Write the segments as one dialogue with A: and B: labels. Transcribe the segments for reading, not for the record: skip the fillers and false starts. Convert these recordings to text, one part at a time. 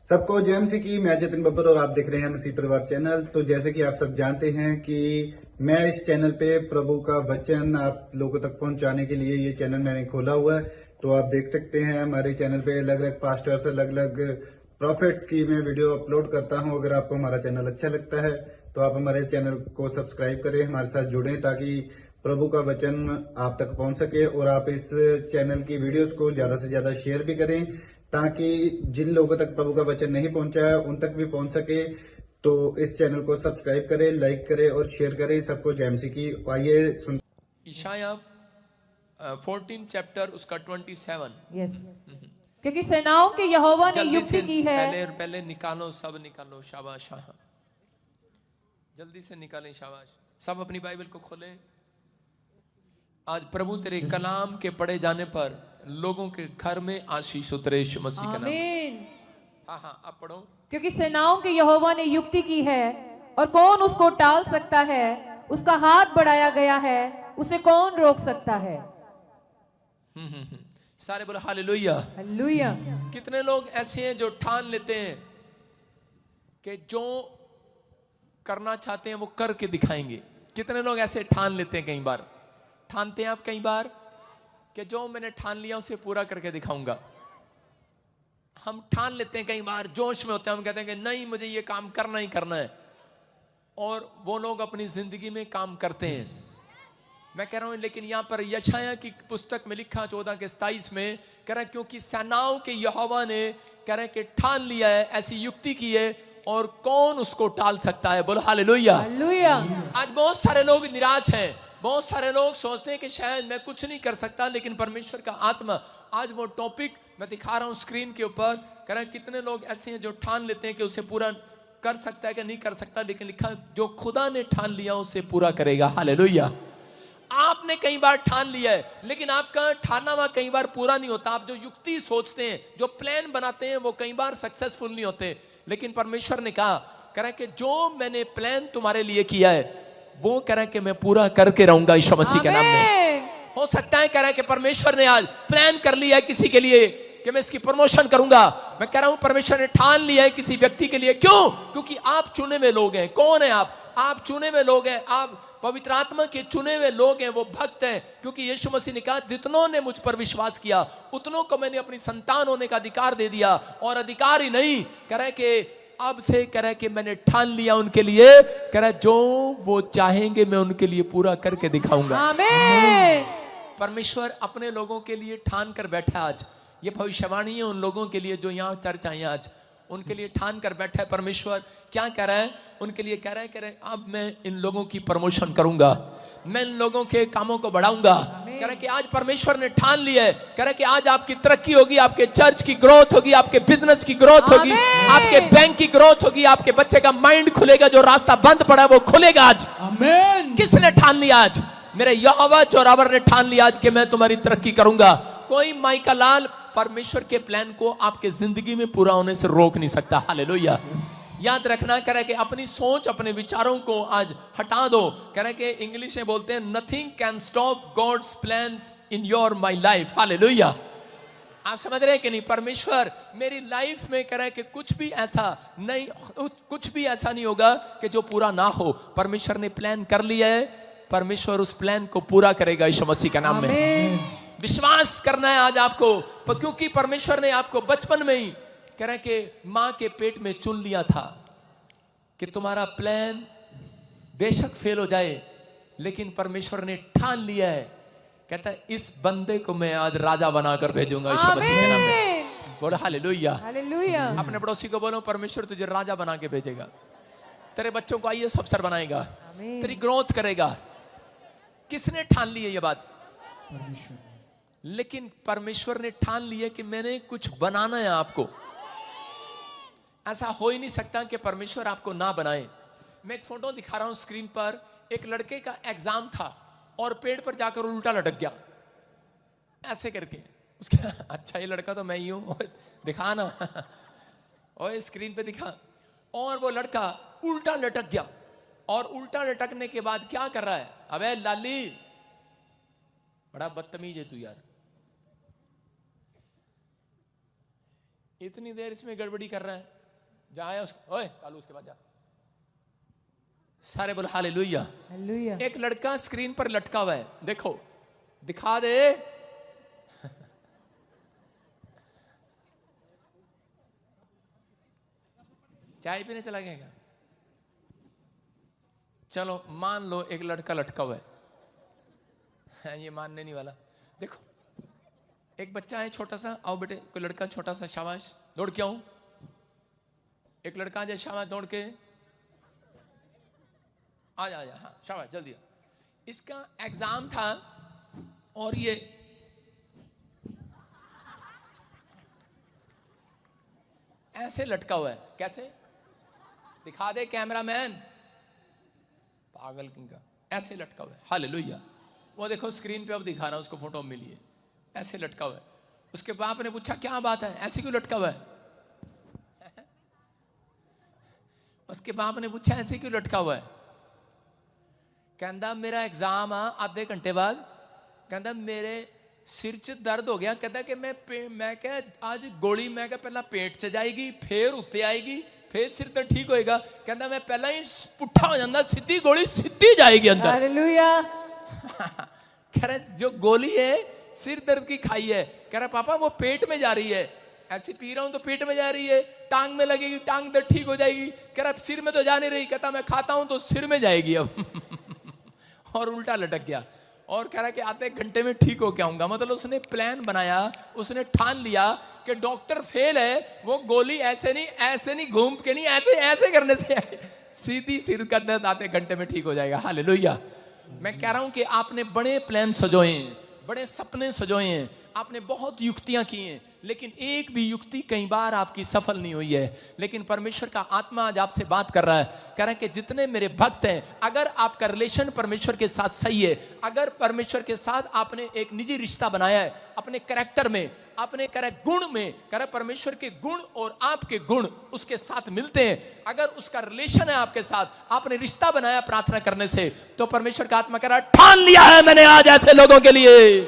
A: सबको जय मसीह की। मैं जतिन बब्बर और आप देख रहे हैं मसीह परिवार चैनल। तो जैसे कि आप सब जानते हैं कि मैं इस चैनल पे प्रभु का वचन आप लोगों तक पहुंचाने के लिए ये चैनल मैंने खोला हुआ है। तो आप देख सकते हैं हमारे चैनल पे अलग अलग पास्टर्स, अलग अलग प्रॉफिट्स की मैं वीडियो अपलोड करता हूं। अगर आपको हमारा चैनल अच्छा लगता है तो आप हमारे चैनल को सब्सक्राइब करें, हमारे साथ जुड़ें ताकि प्रभु का वचन आप तक पहुंच सके। और आप इस चैनल की वीडियोस को ज्यादा से ज्यादा शेयर भी करें ताकि जिन लोगों तक प्रभु का वचन नहीं पहुंचा है उन तक भी पहुंच सके। तो इस चैनल को सब्सक्राइब करें, लाइक करें और शेयर करें। सबको जय मसीह की। आइए सुन।
B: इशाया 14 चैप्टर उसका 27।
C: यस, क्योंकि सेनाओं के यहोवा ने
B: जल्दी
C: युक्ति
B: से
C: की है।
B: पहले निकालो, सब निकालो। शाबाश, हाँ, जल्दी से निकालें। शाबाश, सब अपनी बाइबल को खोलें। आज प्रभु तेरे कलाम के पढ़े जाने पर लोगों के घर में आशीष उतरे यीशु मसीह के नाम में।
C: आमीन।
B: हाँ, अब पढ़ो।
C: क्योंकि सेनाओं के यहोवा ने युक्ति की है और कौन उसको टाल सकता है। उसका हाथ बढ़ाया गया है, उसे कौन रोक सकता है।
B: सारे बोलो हालेलुया।
C: हालेलुया।
B: कितने लोग ऐसे हैं जो ठान लेते हैं कि जो करना चाहते हैं वो करके दिखाएंगे। कितने लोग ऐसे ठान लेते हैं, कई बार ठानते हैं आप, कई बार कि जो मैंने ठान लिया उसे पूरा करके दिखाऊंगा। हम ठान लेते हैं, कई बार जोश में होते हैं, हम कहते हैं कि नहीं मुझे ये काम करना ही करना है, और वो लोग अपनी जिंदगी में काम करते हैं। मैं कह रहा हूं, लेकिन यहां पर यशायाह की पुस्तक में लिखा 14:27 में कह रहा है क्योंकि सेनाओं के यहोवा ने कह रहे कि ठान लिया है, ऐसी युक्ति की है और कौन उसको टाल सकता है। बोलो हालेलुया।
C: हालेलुया।
B: आज बहुत सारे लोग निराश हैं, बहुत सारे लोग सोचते हैं कि शायद मैं कुछ नहीं कर सकता, लेकिन परमेश्वर का आत्मा आज वो टॉपिक मैं दिखा रहा हूं स्क्रीन के ऊपर। कह रहा है कितने लोग ऐसे हैं जो ठान लेते हैं कि उसे पूरा कर सकता है कि नहीं कर सकता, लेकिन लिखा जो खुदा ने ठान लिया उसे पूरा करेगा। हालेलुया। आपने कई बार ठान लिया है, लेकिन आपका ठाना हुआ कई बार पूरा नहीं होता। आप जो युक्ति सोचते हैं, जो प्लान बनाते हैं, वो कई बार सक्सेसफुल नहीं होते। लेकिन परमेश्वर ने कहा, कह रहा है कि जो मैंने प्लान तुम्हारे लिए किया है वो कह रहा है कि मैं पूरा करके रहूंगा यीशु मसीह के नाम में। हो सकता है कह रहा है कि परमेश्वर ने आज प्लान कर लिया है किसी के लिए कि मैं इसकी प्रमोशन करूंगा। मैं कह रहा हूं परमेश्वर ने ठान लिया है किसी व्यक्ति के लिए। क्यों? क्योंकि आप चुने हुए लोग हैं। कौन है आप चुने हुए लोग हैं। आप पवित्र आत्मा के चुने हुए लोग हैं, वो भक्त हैं। क्योंकि यीशु मसीह ने कहा जितनों ने मुझ पर विश्वास किया उतनों को मैंने अपनी संतान होने का अधिकार दे दिया। और अधिकार ही नहीं, कह रहा है कि अब से कह रहा है कि मैंने ठान लिया उनके लिए। कह रहा है जो वो चाहेंगे मैं उनके लिए पूरा करके दिखाऊंगा।
C: आमीन।
B: परमेश्वर अपने लोगों के लिए ठान कर बैठा। आज ये भविष्यवाणी है उन लोगों के लिए जो यहाँ चर्च आए आज, उनके लिए ठान कर बैठा है। परमेश्वर क्या कह रहा है उनके लिए? कह रहा है अब मैं इन लोगों की प्रमोशन करूंगा, मैं इन लोगों के कामों को बढ़ाऊंगा। कह रहा है कि आज परमेश्वर ने ठान लिया है। कह रहा है कि आज आपकी तरक्की होगी, आपके चर्च की ग्रोथ होगी, आपके बिजनेस की ग्रोथ होगी, आपके बैंक की ग्रोथ होगी, आपके बच्चे का माइंड खुलेगा, जो रास्ता बंद पड़ा है वो खुलेगा आज। आमीन। किसने ठान लिया आज? मेरे यहोवा जोरावर ने ठान लिया आज कि मैं तुम्हारी तरक्की करूंगा। कोई माइका लाल परमेश्वर के प्लान को आपके जिंदगी में पूरा होने से रोक नहीं सकता। हालेलुया। याद रखना, कह रहा है कि अपनी सोच, अपने विचारों को आज हटा दो। कह रहा है कि इंग्लिश में बोलते हैं nothing can stop God's plans in your my life. Hallelujah. आप समझ रहे हैं कि नहीं? परमेश्वर मेरी लाइफ में कह रहा है कि कुछ भी ऐसा नहीं होगा कि जो पूरा ना हो। परमेश्वर ने प्लान कर लिया है, परमेश्वर उस प्लान को पूरा करेगा यीशु मसीह के नाम में। विश्वास करना है आज आपको, क्योंकि परमेश्वर ने आपको बचपन में ही कह रहा है कि मां के पेट में चुन लिया था कि तुम्हारा प्लान बेशक फेल हो जाए, लेकिन परमेश्वर ने ठान लिया है। कहता है इस बंदे को मैं आज राजा बनाकर भेजूंगा यीशु मसीह के नाम में। बोलो हालेलुया।
C: हालेलुया।
B: अपने पड़ोसी को बोलो परमेश्वर तुझे राजा बना के भेजेगा, तेरे बच्चों को आईएएस अफसर बनाएगा, तेरी ग्रोथ करेगा। किसने ठान ली है ये बात? परमेश्वर। लेकिन परमेश्वर ने ठान लिया कि मैंने कुछ बनाना है आपको। ऐसा हो ही नहीं सकता कि परमेश्वर आपको ना बनाए। मैं एक फोटो दिखा रहा हूं स्क्रीन पर। एक लड़के का एग्जाम था और पेड़ पर जाकर उल्टा लटक गया ऐसे करके। उसका अच्छा ये लड़का तो मैं ही हूं, दिखा ना और स्क्रीन पे दिखा। और वो लड़का उल्टा लटक गया, और उल्टा लटकने के बाद क्या कर रहा है? अबे लाली, बड़ा बदतमीज है तू यार, इतनी देर इसमें गड़बड़ी कर रहा है। जाए उसको, ओए कालू उसके बाद जा। सारे बोले हालेलुया।
C: हालेलुया।
B: एक लड़का स्क्रीन पर लटका हुआ है, देखो दिखा दे। चाय पीने चला गया क्या? चलो मान लो एक लड़का लटका हुआ है, ये मानने नहीं वाला। देखो एक बच्चा है छोटा सा, आओ बेटे कोई लड़का छोटा सा, शाबाश दौड़ के आओ। एक लड़का जाए, शाबाश दौड़ के आ जा, हाँ शाबाश जल्दी। इसका एग्जाम था और ये ऐसे लटका हुआ है, कैसे दिखा दे कैमरामैन, पागल किंग, ऐसे लटका हुआ है। हालेलुया। वो देखो स्क्रीन पे अब दिखा रहा हूं उसको, फोटो मिली है, ऐसे लटका हुआ है। उसके बाप ने पूछा क्या बात है, ऐसे क्यों लटका हुआ है? उसके बाप ने पूछा ऐसे क्यों लटका हुआ है? कहता मेरा एग्जाम आ आधे घंटे बाद, कहता मेरे सिर च दर्द हो गया, कहता कि मैं क्या आज गोली मैं क्या पहला पेट च जाएगी फिर उत्ते आएगी फिर सिर दर्द ठीक होएगा। कहता मैं पहला ही पुट्ठा हो जाता, सीधी गोली सीधी जाएगी अंदर।
C: हालेलुया।
B: कह रहा जो गोली है सिर दर्द की खाई है, कह रहा पापा वो पेट में जा रही है, ऐसे पी रहा हूं तो पेट में जा रही है, टांग में लगेगी टांग दर्द ठीक हो जाएगी। कह रहा सिर में तो जा नहीं रही, कहता मैं खाता हूं तो सिर में जाएगी अब। और उल्टा लटक गया और कह रहा कि आधे घंटे में ठीक हो के आऊंगा। मतलब उसने प्लान बनाया, उसने ठान लिया कि डॉक्टर फेल है, वो गोली ऐसे नहीं घूम के नहीं, ऐसे ऐसे करने से सीधी सिर का दर्द आधे घंटे में ठीक हो जाएगा। हालेलुया। मैं कह रहा हूं कि आपने बड़े प्लान सजोए हैं, बड़े सपने सजोए हैं, आपने बहुत युक्तियां की हैं, लेकिन एक भी युक्ति कई बार आपकी सफल नहीं हुई है। लेकिन परमेश्वर का आत्मा आज आपसे बात कर रहा है, कह रहा है कि जितने मेरे भक्त हैं, अगर आपका रिलेशन परमेश्वर के साथ सही है, अगर परमेश्वर के साथ आपने एक निजी रिश्ता बनाया है, अपने कैरेक्टर में, अपने गुण में, कह रहा परमेश्वर के गुण और आपके गुण उसके साथ मिलते हैं, अगर उसका रिलेशन है आपके साथ, आपने रिश्ता बनाया प्रार्थना करने से, तो परमेश्वर का आत्मा कह रहा है ठान लिया है मैंने आज ऐसे लोगों के लिए,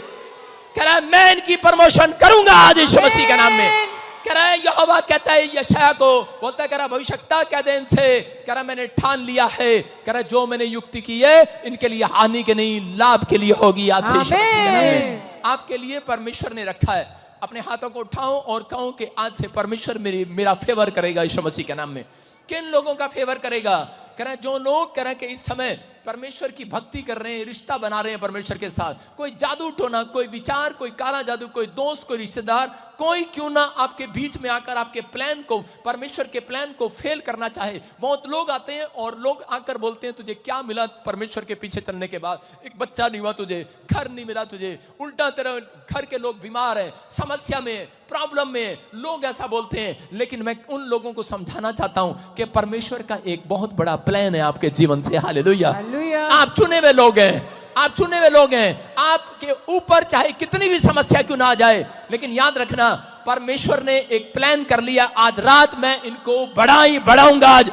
B: कह रहा है मैं इनकी प्रमोशन करूंगा आज यीशु मसीह के नाम में। कह रहा है यहोवा कहता है यशायाह को, बोलता है कह रहा भविष्यवक्ता कह दे इनसे, कह रहा मैंने ठान लिया है, कह रहा जो मैंने युक्ति की है इनके लिए हानि के नहीं लाभ के लिए होगी आज से यीशु मसीह के नाम में। आपके लिए परमेश्वर ने रखा है, अपने हाथों को उठाओ और कहो कि आज से परमेश्वर मेरा फेवर करेगा यीशु मसीह के नाम में। किन लोगों का फेवर करेगा? कह रहा है जो लोग कह रहे हैं कि इस समय परमेश्वर की भक्ति कर रहे हैं, रिश्ता बना रहे हैं परमेश्वर के साथ, कोई जादू टोना, कोई विचार, कोई काला जादू, कोई दोस्त, कोई रिश्तेदार, कोई क्यों ना आपके बीच में आकर आपके प्लान को, परमेश्वर के प्लान को फेल करना चाहे। बहुत लोग आते हैं और लोग आकर बोलते हैं तुझे क्या मिला परमेश्वर के पीछे चलने के बाद? एक बच्चा नहीं हुआ तुझे, घर नहीं मिला तुझे, उल्टा तेरा घर के लोग बीमार है, समस्या में, प्रॉब्लम में, लोग ऐसा बोलते हैं। लेकिन मैं उन लोगों को समझाना चाहता हूं कि परमेश्वर का एक बहुत बड़ा प्लान है आपके जीवन से। हालेलुया। आप चुने हुए लोग हैं, आप चुने हुए लोग हैं। आपके ऊपर चाहे कितनी भी समस्या क्यों ना आ जाए, लेकिन याद रखना परमेश्वर ने एक प्लान कर लिया, आज रात मैं इनको बढ़ाऊंगा, आज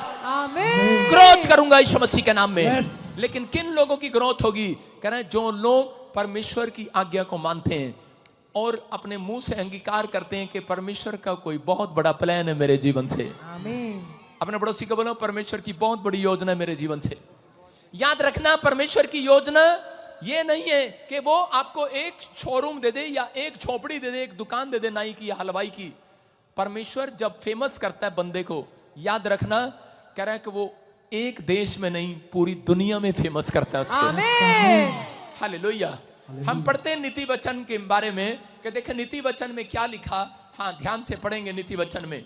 B: ग्रोथ करूंगा यीशु मसीह के नाम में। लेकिन किन लोगों की ग्रोथ होगी? कह रहे हैं जो लोग परमेश्वर की आज्ञा को मानते हैं और अपने मुंह से अंगीकार करते हैं कि परमेश्वर का कोई बहुत बड़ा प्लान है मेरे जीवन से। अपने पड़ोसी को बोलो परमेश्वर की बहुत बड़ी योजना है मेरे जीवन से। याद रखना परमेश्वर की योजना ये नहीं है कि वो आपको एक शोरूम दे दे या एक झोपड़ी दे दे, एक दुकान दे दे नाई की या हलवाई की। परमेश्वर जब फेमस करता है बंदे को, याद रखना कह रहा है कि वो एक देश में नहीं पूरी दुनिया में फेमस करता है उसको। हालेलुया। हम पढ़ते हैं नीति वचन के बारे में कि देखें नीति वचन में क्या लिखा। हाँ ध्यान से पढ़ेंगे नीति वचन में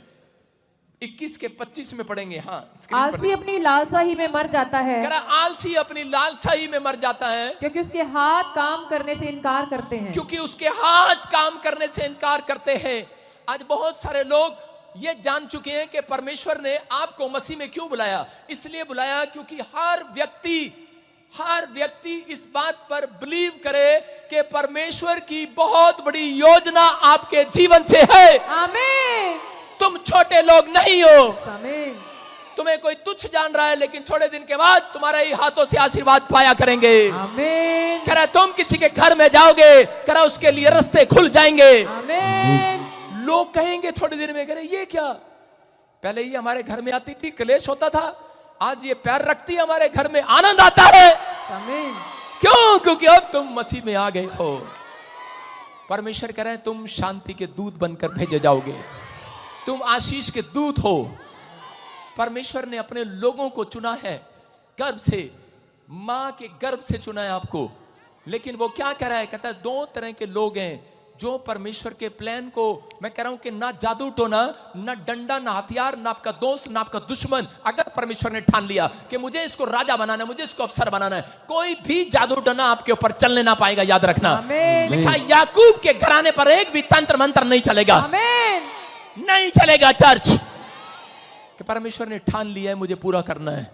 B: 21 के 25 में पढ़ेंगे। हाँ
C: आलसी अपनी लालसा ही में मर जाता है,
B: आलसी अपनी लालसा ही में मर जाता है
C: क्योंकि उसके हाथ काम करने से इनकार करते हैं।
B: क्योंकि उसके हाथ काम करने से इनकार करते हैं। आज बहुत सारे लोग ये जान चुके हैं कि परमेश्वर ने आपको मसीह में क्यों बुलाया। इसलिए बुलाया क्योंकि हर व्यक्ति इस बात पर बिलीव करे कि परमेश्वर की बहुत बड़ी योजना आपके जीवन से है। आमीन। तुम छोटे लोग नहीं हो। आमीन। तुम्हें कोई तुच्छ जान रहा है, लेकिन थोड़े दिन के बाद तुम्हारे ही हाथों से आशीर्वाद पाया करेंगे। आमीन। कह रहा तुम किसी के घर में जाओगे, कह रहा उसके लिए रास्ते खुल जाएंगे। आमीन। लोग कहेंगे थोड़ी देर में, कह रहे ये क्या, पहले ये हमारे घर में आती थी, क्लेश होता था, आज ये पैर रखती है हमारे घर में, आनंद आता है।
C: आमीन।
B: क्यों? क्योंकि अब तुम मसीह में आ गए हो। परमेश्वर कह रहे हैं तुम शांति के दूत बनकर भेजे जाओगे, तुम आशीष के दूत हो। परमेश्वर ने अपने लोगों को चुना है, गर्भ से, मां के गर्भ से चुना है आपको। लेकिन वो क्या कह रहा है? कहता है दो तरह के लोग हैं जो परमेश्वर के प्लान को, मैं कह रहा हूं कि ना जादू टोना, ना डंडा, ना हथियार, ना आपका दोस्त, ना आपका दुश्मन, अगर परमेश्वर ने ठान लिया कि मुझे इसको राजा बनाना है, मुझे इसको अफसर बनाना है, कोई भी जादू टोना आपके ऊपर चलने ना पाएगा। याद रखना,
C: आमीन।
B: लिखा याकूब के घराने पर एक भी तंत्र मंत्र नहीं चलेगा।
C: आमीन।
B: नहीं चलेगा चर्च, कि परमेश्वर ने ठान लिया है मुझे पूरा करना है।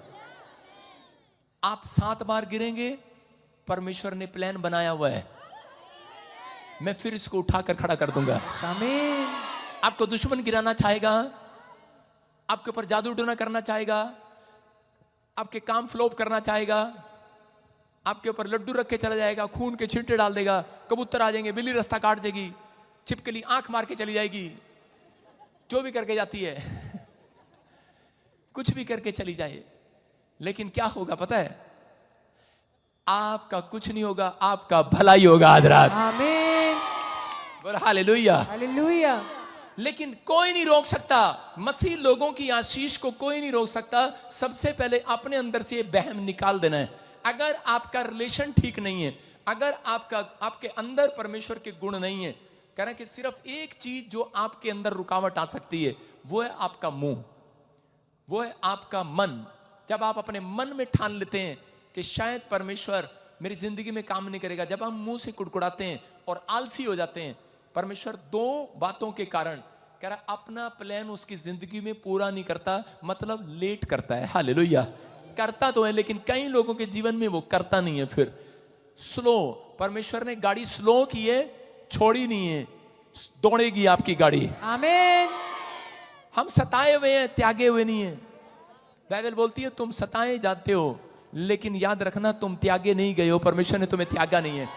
B: आप 7 बार गिरेंगे, परमेश्वर ने प्लान बनाया हुआ है, मैं फिर इसको उठाकर खड़ा कर दूंगा।
C: आमीन।
B: आपको दुश्मन गिराना चाहेगा, आपके ऊपर जादू टोना करना चाहेगा, आपके काम फ्लॉप करना चाहेगा, आपके ऊपर लड्डू रख के चला जाएगा, खून के छींटे डाल देगा, कबूतर आ जाएंगे, बिल्ली रास्ता काट देगी, छिपकली आंख मार के चली जाएगी, जो भी करके जाती है, कुछ भी करके चली जाए, लेकिन क्या होगा पता है? आपका कुछ नहीं होगा, आपका भलाई होगा आज रात।
C: आमीन।
B: बोल हालेलुया।
C: हालेलुया।
B: लेकिन कोई नहीं रोक सकता, मसीह लोगों की आशीष को कोई नहीं रोक सकता। सबसे पहले अपने अंदर से ये बहम निकाल देना है। अगर आपका रिलेशन ठीक नहीं है, अगर आपके अंदर परमेश्वर के गुण नहीं है, कह रहे हैं कि सिर्फ एक चीज जो आपके अंदर रुकावट आ सकती है, वो है आपका मुंह, वो है आपका मन। जब आप अपने मन में ठान लेते हैं कि शायद परमेश्वर मेरी जिंदगी में काम नहीं करेगा, जब हम मुंह से कुड़कुड़ाते हैं और आलसी हो जाते हैं, परमेश्वर 2 बातों के कारण कह रहा अपना प्लान उसकी जिंदगी में पूरा नहीं करता, मतलब लेट करता है। हालेलुया। करता तो है लेकिन कई लोगों के जीवन में वो करता नहीं है। फिर स्लो, परमेश्वर ने गाड़ी स्लो की है, छोड़ी नहीं है, दौड़ेगी आपकी गाड़ी।
C: आमीन।
B: हम सताए हुए हैं, त्यागे हुए नहीं है। बाइबल बोलती है तुम सताए जाते हो, लेकिन याद रखना तुम त्यागे नहीं गए हो, परमेश्वर ने तुम्हें त्यागा नहीं है।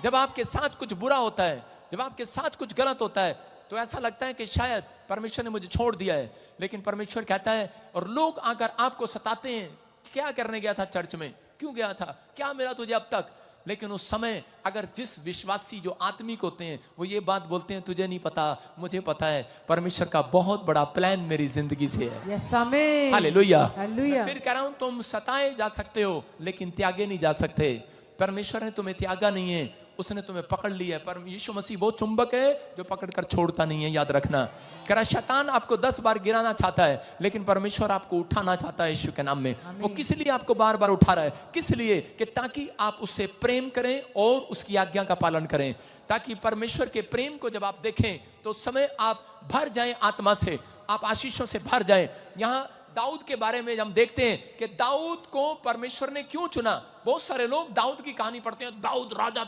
B: जब आपके साथ कुछ बुरा होता है, जब आपके साथ कुछ गलत होता है, तो ऐसा लगता है कि शायद परमेश्वर ने मुझे छोड़ दिया है, लेकिन परमेश्वर कहता है, और लोग आकर आपको सताते हैं, क्या करने गया था चर्च में, क्यों गया था, क्या मिला तुझे अब तक? लेकिन उस समय अगर जिस विश्वासी जो आत्मिक होते हैं वो ये बात बोलते हैं, तुझे नहीं पता, मुझे पता है, परमेश्वर का बहुत बड़ा प्लान मेरी जिंदगी से है।
C: यस आमीन।
B: हालेलुया।
C: हालेलुया।
B: फिर कह रहा हूं तुम सताए जा सकते हो लेकिन त्यागे नहीं जा सकते। परमेश्वर ने तुम्हें त्यागा नहीं है, उसने तुम्हें पकड़ लिया है। पर यीशु मसीह वो चुंबक है जो पकड़कर छोड़ता नहीं है। याद रखना, कह रहा शैतान आपको 10 बार गिराना चाहता है, लेकिन परमेश्वर आपको उठाना चाहता है यीशु के नाम में। वो किस लिए आपको बार बार उठा रहा है? किस लिए? कि ताकि आप उससे प्रेम करें और उसकी आज्ञा का पालन करें, ताकि परमेश्वर के प्रेम को जब आप देखें तो उस समय आप भर जाएं आत्मा से, आप आशीषों से भर जाएं। यहां दाऊद के बारे में हम देखते हैं कि दाऊद को परमेश्वर ने क्यों चुना। बहुत सारे लोग दाऊद की कहानी पढ़ते हैं, दाऊद राजा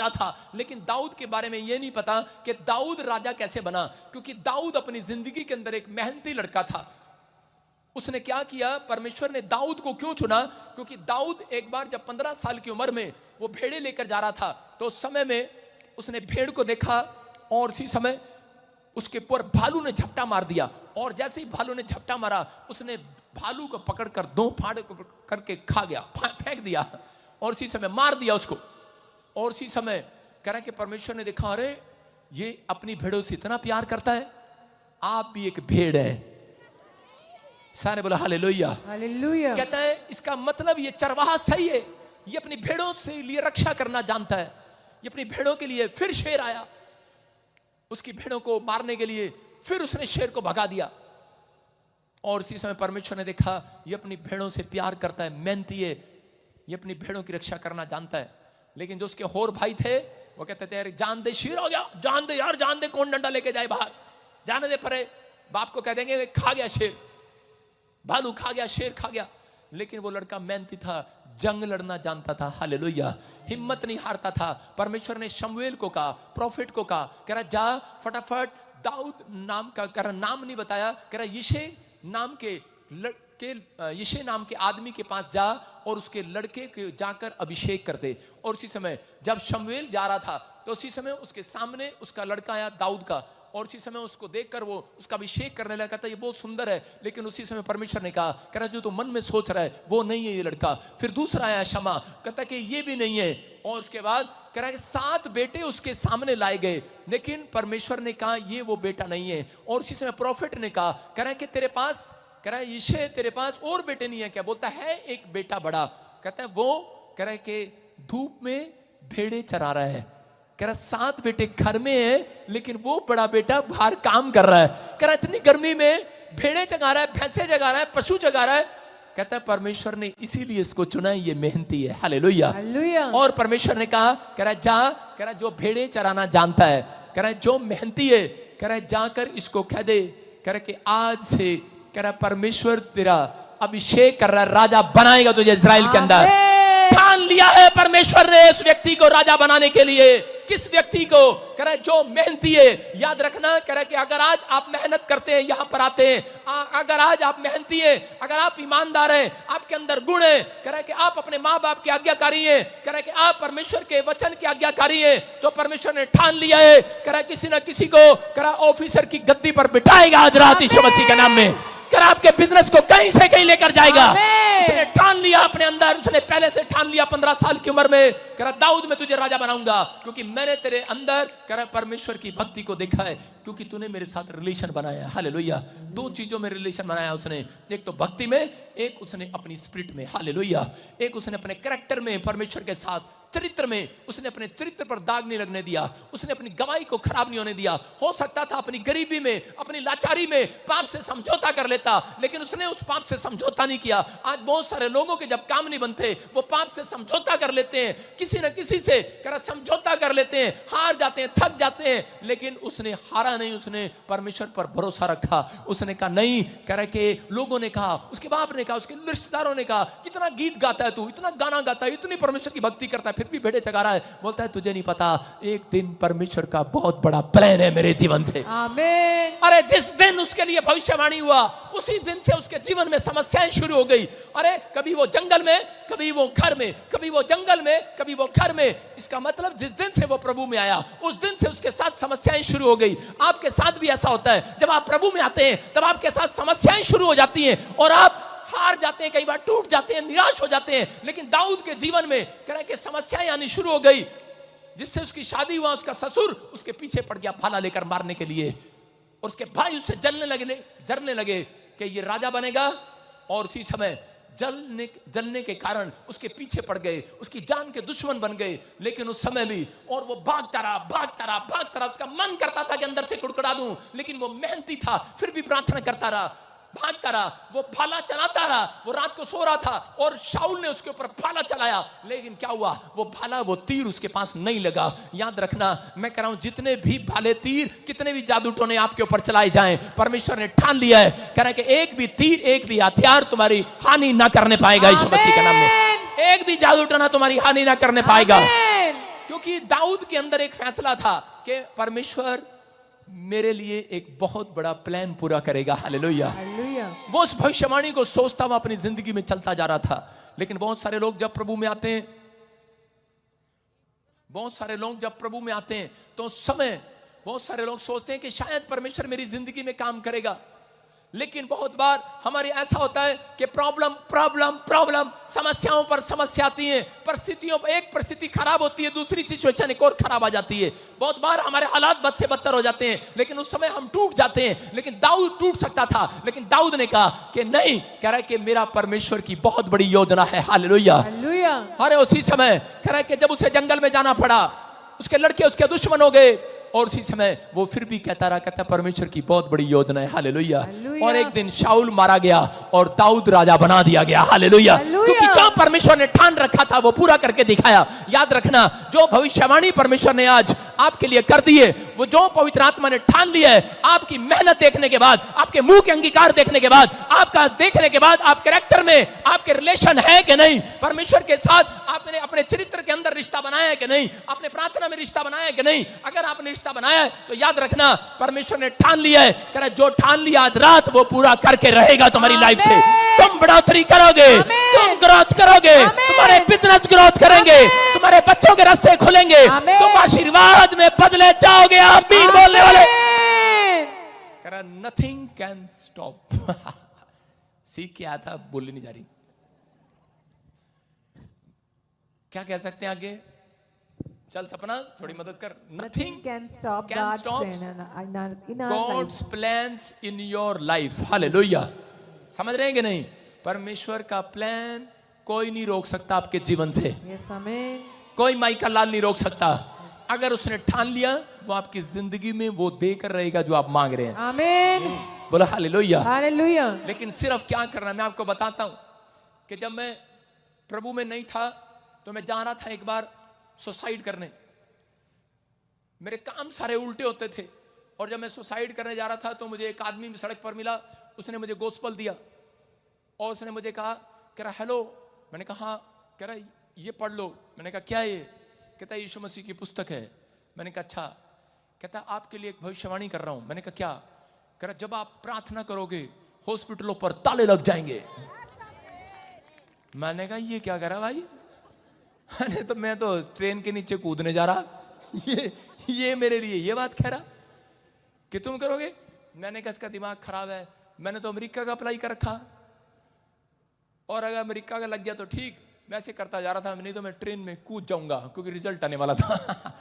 B: था, लेकिन दाऊद के बारे में यह नहीं पता कि दाऊद राजा कैसे बना। क्योंकि दाऊद अपनी जिंदगी के अंदर एक मेहनती लड़का था। उसने क्या किया, परमेश्वर ने दाऊद को क्यों चुना? क्योंकि दाऊद एक बार जब 15 साल की उम्र में वो भेड़े लेकर जा रहा था, तो उस समय में उसने भेड़ को देखा और उसी समय उसके ऊपर भालू ने झपटा मार दिया, और जैसे ही भालू ने झपटा मारा, उसने भालू को पकड़कर 2 फाड़ करके खा गया, फेंक दिया, और उसी समय मार दिया उसको। और उसी समय कह रहा है कि परमेश्वर ने देखा, अरे ये अपनी भेड़ों से इतना प्यार करता है, आप भी एक भेड़ है। सारे बोला हालेलुया।
C: हालेलुया।
B: कहता है इसका मतलब ये चरवाहा सही है, ये अपनी भेड़ों से लिए रक्षा करना जानता है। ये अपनी भेड़ों के लिए, फिर शेर आया उसकी भेड़ों को मारने के लिए, फिर उसने शेर को भगा दिया। और इसी समय परमेश्वर ने देखा ये अपनी भेड़ों से प्यार करता है, मेहनती है, ये अपनी भेड़ों की रक्षा करना जानता है। लेकिन जो उसके होर भाई थे वो कहते थे, अरे जान दे, शेर हो गया, जान दे यार, जान दे, कौन डंडा लेके जाए बाहर, जाने दे परे। बाप को कह देंगे खा गया शेर, भालू खा गया, शेर खा गया। लेकिन वो लड़का मेहनती था, जंग लड़ना जानता था। हालेलुया। हिम्मत नहीं हारता था। परमेश्वर ने शमूएल को कहा, प्रॉफिट को कहा, कह रहा जा फटाफट दाऊद नाम का, कह रहा नाम नहीं बताया, कह रहा यिशे नाम के आदमी के पास जा और उसके लड़के के जाकर अभिषेक कर दे। और उसी समय जब शमूएल जा रहा था तो उसी समय उसके सामने उसका लड़का आया दाऊद का, और उसी समय उसको देखकर वो उसका अभिषेक करने लगा, कहता ये बहुत सुंदर है। लेकिन उसी समय परमेश्वर ने कहा, कह रहा जो तू मन में सोच रहा है वो नहीं है ये लड़का। फिर दूसरा आया शमा, कहता कि ये भी नहीं है। और उसके बाद कह रहा है 7 बेटे उसके सामने लाए गए, लेकिन परमेश्वर ने कहा ये वो बेटा नहीं है। और उसी समय प्रॉफिट ने कहा, कह रहा है कि तेरे पास, कह रहा है यिशै तेरे पास और बेटे नहीं है क्या? बोलता है एक बेटा बड़ा। कहता है वो, कह रहा है कि धूप में भेड़े चरा रहा है। कह रहा 7 बेटे घर में है, लेकिन वो बड़ा बेटा बाहर काम कर रहा है। कह रहा इतनी गर्मी में भेड़े जगा रहा है, भैंसे जगा रहा है, पशु जगा रहा है। कहता है परमेश्वर ने इसीलिए इसको चुना है, ये मेहनती है। हालेलुया। और परमेश्वर ने कहा, कह रहा जा, कह रहा जो भेड़े चराना जानता है, कह रहा जो मेहनती है, कह रहा जाकर इसको कह दे, कह रहा कि आज से, कह रहा परमेश्वर तेरा अभिषेक कर रहा है, राजा बनाएगा तुझे इस्राएल के अंदर। ठान लिया है परमेश्वर ने इस व्यक्ति को राजा बनाने के लिए। किस व्यक्ति को? कह रहा है जो मेहनती है। याद रखना, कह रहा है कि अगर आज आप मेहनत करते हैं, यहां पर आते हैं, अगर आज आप मेहनती हैं, अगर आप ईमानदार हैं, आपके अंदर गुण है, कह रहा है कि आप अपने माँ बाप के आज्ञाकारी हैं, कह रहा है कि आप परमेश्वर के वचन के आज्ञाकारी हैं, तो परमेश्वर ने ठान लिया है, कह रहा है किसी ना किसी को, कह रहा ऑफिसर की गद्दी पर बिठाएगा आज रात यीशु मसीह के नाम में। कर आपके बिजनेस को कहीं से कहीं लेकर जाएगा। उसने ठान लिया अपने अंदर, उसने पहले से ठान लिया 15 साल की उम्र में, कह दाऊद मैं तुझे राजा बनाऊंगा, क्योंकि मैंने तेरे अंदर कह परमेश्वर की भक्ति को देखा है, क्योंकि तूने मेरे साथ रिलेशन बनाया। हालेलुया। 2 चीजों में रिलेशन बनाया उसने, एक तो भक्ति में, एक उसने अपनी स्पिरिट में। हालेलुया। एक उसने अपने कैरेक्टर में, परमेश्वर के साथ चरित्र में, उसने अपने चरित्र पर दाग नहीं लगने दिया, उसने अपनी गवाही को खराब नहीं होने दिया। हो सकता था अपनी गरीबी में, अपनी लाचारी में पाप से समझौता कर लेता, लेकिन उसने उस पाप से समझौता नहीं किया। आज बहुत सारे लोगों के जब काम नहीं बनते, वो पाप से समझौता कर लेते हैं, किसी न किसी से कर समझौता कर लेते हैं, हार जाते हैं, थक जाते हैं। लेकिन उसने हारा नहीं, उसने परमेश्वर पर भरोसा रखा। उसने कहा नहीं, कह रहा कि लोगों ने कहा, उसके बाप ने कहा, उसके रिश्तेदारों ने कहा, कितना गीत गाता है तू, इतना गाना गाता है, इतनी परमेश्वर की भक्ति करता है, फिर भी भेड़े चगा रहा है। बोलता है तुझे नहीं पता, एक दिन परमेश्वर का बहुत बड़ा प्लान है मेरे जीवन से। आमीन। अरे जिस दिन उसके लिए भविष्यवाणी हुआ, उसी दिन से उसके जीवन में समस्याएं शुरू हो गई। अरे कभी वो जंगल में, कभी वो घर में, कभी वो जंगल में, कभी वो घर में। इसका मतलब जिस दिन से वो प्रभु में आया, उस दिन से उसके साथ समस्याएं शुरू हो गई। आपके साथ भी ऐसा होता है, जब आप प्रभु में आते हैं तब आपके साथ समस्याएं शुरू हो जाती हैं और आप हार जाते हैं, कई बार टूट जाते हैं, निराश हो जाते हैं। लेकिन दाऊद के जीवन में कह रहा है कि समस्याएं आनी शुरू हो गई, जिससे उसकी शादी हुआ, उसका ससुर उसके पीछे पड़ गया भाला लेकर मारने के लिए, और उसके भाई उससे जलने लगे कि ये राजा बनेगा, और उसी समय जलने के कारण उसके पीछे पड़ गए, उसकी जान के दुश्मन बन गए। लेकिन उस समय भी, और वो भागता रहा, उसका मन करता था कि अंदर से कुड़कुड़ा दूं, लेकिन वो मेहनती था, फिर भी प्रार्थना करता रहा, भागता रहा, वो भाला चलाता रहा। वो रात को सो रहा था और शाऊल ने उसके ऊपर भाला चलाया, लेकिन क्या हुआ, वो भाला, वो तीर उसके पास नहीं लगा। याद रखना, मैं कह रहा हूं जितने भी भाले, तीर, कितने भी जादू टोने आपके ऊपर चलाए जाएं, परमेश्वर ने ठान लिया है, कह रहा है कि एक भी तीर, एक भी हथियार तुम्हारी हानि ना करने पाएगा यीशु मसीह के नाम में। एक भी जादू टोना तुम्हारी हानि ना करने पाएगा, क्योंकि दाऊद के अंदर एक फैसला था कि परमेश्वर मेरे लिए एक बहुत बड़ा प्लान पूरा करेगा। हालेलुया। वो उस भविष्यवाणी को सोचता हुआ अपनी जिंदगी में चलता जा रहा था। लेकिन बहुत सारे लोग जब प्रभु में आते हैं, तो उस समय बहुत सारे लोग सोचते हैं कि शायद परमेश्वर मेरी जिंदगी में काम करेगा। लेकिन बहुत बार हमारे ऐसा होता है कि प्रॉब्लम, समस्याओं पर समस्या आती है, परिस्थितियों पर, एक परिस्थिति खराब होती है, दूसरी सिचुएशन एक और खराब आ जाती है। बहुत बार हमारे हालात बद से बदतर हो जाते हैं, लेकिन उस समय हम टूट जाते हैं। लेकिन दाऊद टूट सकता था, लेकिन दाऊद ने कहा कि नहीं, कह रहा है कि मेरा परमेश्वर की बहुत बड़ी योजना है। हालेलुया। अरे उसी समय कह रहा है कि जब उसे जंगल में जाना पड़ा, उसके लड़के उसके दुश्मन हो गए, और उसी समय वो फिर भी कहता परमेश्वर की बहुत बड़ी योजना है। हालेलुया। और एक दिन शाऊल मारा गया और दाऊद राजा बना दिया गया। हालेलुया। क्योंकि जो परमेश्वर ने ठान रखा था वो पूरा करके दिखाया। याद रखना, जो भविष्यवाणी परमेश्वर ने आज आपके लिए कर दी है, वो जो पवित्र आत्मा ने ठान लिया है, आपकी मेहनत देखने के बाद, आपके मुंह के अंगीकार देखने के बाद, आपका देखने के बाद, आप कैरेक्टर में आपके रिलेशन है कि नहीं, परमेश्वर के साथ आपने अपने चरित्र के अंदर रिश्ता बनाया है कि नहीं, आपने प्रार्थना में रिश्ता बनाया है कि नहीं। अगर आपने रिश्ता बनाया है तो याद रखना, परमेश्वर ने ठान लिया है, कह रहा जो ठान लिया आज रात वो पूरा करके रहेगा तुम्हारी लाइफ से। तुम बढ़ोतरी करोगे, तुम ग्रोथ करोगे, तुम्हारे बिजनेस ग्रोथ करेंगे, तुम्हारे बच्चों के रास्ते खुलेंगे, तुम आशीर्वाद में बदले जाओगे। आमीन बोलने वाले। कह रहा नथिंग कैन स्टॉप। सीख के आया था, बोलने नहीं जा रही। क्या कह सकते हैं आगे? चल सपना थोड़ी मदद कर।
C: Nothing can stop
B: can
C: God's
B: stop
C: plan in our
B: God's
C: life.
B: plans in your life. Hallelujah. समझ रहे हैं कि नहीं? परमेश्वर का प्लान कोई नहीं रोक सकता आपके जीवन से।
C: Yes, amen.
B: कोई माइकल लाल नहीं रोक सकता। अगर उसने ठान लिया, वो आपकी जिंदगी में वो देकर रहेगा जो आप मांग रहे हैं।
C: Amen.
B: बोलो हालेलुया।
C: Hallelujah.
B: लेकिन सिर्फ क्या करना, मैं आपको बताता हूं कि जब मैं प्रभु में नहीं था तो मैं जा रहा था एक बार सुसाइड करने। मेरे काम सारे उल्टे होते थे, और जब मैं सुसाइड करने जा रहा था तो मुझे एक आदमी सड़क पर मिला। उसने मुझे गोस्पल दिया और उसने मुझे कहा, कह रहा हेलो। मैंने कहा हाँ। कह रहा ये पढ़ लो। मैंने कहा क्या ये? कहता है यीशु मसीह की पुस्तक है। मैंने कहा अच्छा। कहता आपके लिए एक भविष्यवाणी कर रहा हूं। मैंने कहा क्या? कह रहा जब आप प्रार्थना करोगे हॉस्पिटलों पर ताले लग जाएंगे। मैंने कहा ये क्या कर रहा भाई? अरे तो मैं तो ट्रेन के नीचे कूदने जा रहा, ये मेरे लिए ये बात कह रहा कि तुम करोगे? मैंने कहा इसका दिमाग खराब है। मैंने तो अमेरिका का अप्लाई कर रखा, और अगर अमेरिका का लग गया तो ठीक, मैं ऐसे करता जा रहा था। नहीं तो मैं ट्रेन में कूद जाऊंगा, क्योंकि रिजल्ट आने वाला था।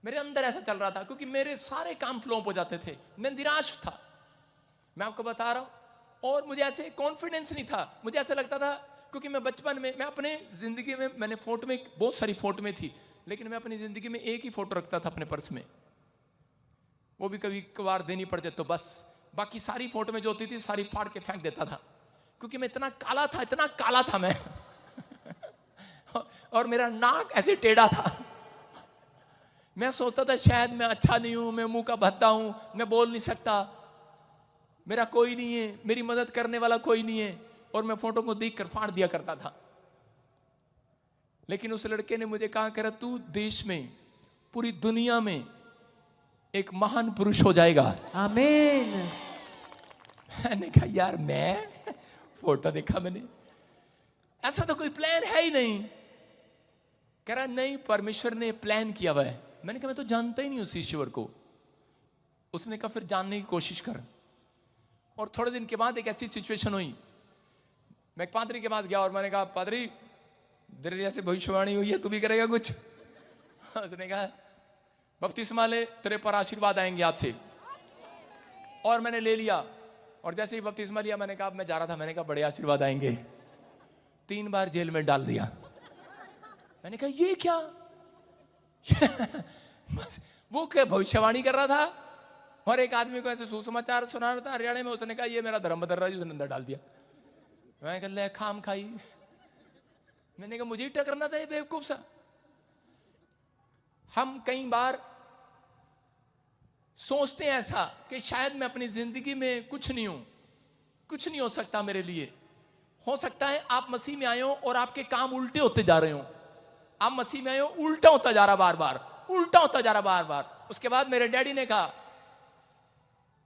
B: मेरे अंदर ऐसा चल रहा था, क्योंकि मेरे सारे काम फ्लॉप हो जाते थे। मैं निराश था, मैं आपको बता रहा हूं। और मुझे ऐसे कॉन्फिडेंस नहीं था। मुझे ऐसा लगता था, क्योंकि मैं बचपन में, मैं अपने जिंदगी में, मैंने फोटो में बहुत सारी फोटो में थी, लेकिन मैं अपनी जिंदगी में एक ही फोटो रखता था अपने पर्स में, वो भी कभी कभार देनी पड़ जाए तो बस। बाकी सारी फोटो में जो होती थी सारी फाड़ के फेंक देता था, क्योंकि मैं इतना काला था मैं। और मेरा नाक ऐसे टेढ़ा था। मैं सोचता था शायद मैं अच्छा नहीं हूं, मैं मुंह का भद्दा हूं, मैं बोल नहीं सकता, मेरा कोई नहीं है, मेरी मदद करने वाला कोई नहीं है। और मैं फोटो को देखकर फाड़ दिया करता था। लेकिन उस लड़के ने मुझे कहा, कह तू देश में, पूरी दुनिया में एक महान पुरुष हो जाएगा।
C: आमीन।
B: मैंने कहा यार, मैं फोटो देखा मैंने, ऐसा तो कोई प्लान है ही नहीं। कह रहा नहीं, परमेश्वर ने प्लान किया हुआ है। मैंने कहा मैं तो जानता ही नहीं उस ईश्वर को। उसने कहा फिर जानने की कोशिश कर। और थोड़े दिन के बाद एक ऐसी सिचुएशन हुई, मैं एक पादरी के पास गया और मैंने कहा पादरी तेरे जैसे भविष्यवाणी हुई है, तू भी करेगा कुछ? उसने कहा बपतिस्मा ले, तेरे पर आशीर्वाद आएंगे आज से। और मैंने ले लिया, और जैसे ही बपतिस्मा लिया मैंने कहा, मैं जा रहा था, मैंने कहा बड़े आशीर्वाद आएंगे। 3 बार जेल में डाल दिया। मैंने कहा ये क्या? वो क्या भविष्यवाणी कर रहा था, और एक आदमी को ऐसे सुसमाचार सुना रहा था हरियाणा में। उसने कहा ये मेरा धर्म बदल रहा है, उसने अंदर डाल दिया। मैं कह ले खाम खाई। मैंने कहा मुझे ही टकराना था ये बेवकूफ सा। हम कई बार सोचते हैं ऐसा कि शायद मैं अपनी जिंदगी में कुछ नहीं हूं, कुछ नहीं हो सकता मेरे लिए। हो सकता है आप मसीह में आए हो और आपके काम उल्टे होते जा रहे हो। आप मसीह में आए हो, उल्टा होता जा रहा बार बार, उल्टा होता जा रहा बार बार। उसके बाद मेरे डैडी ने कहा,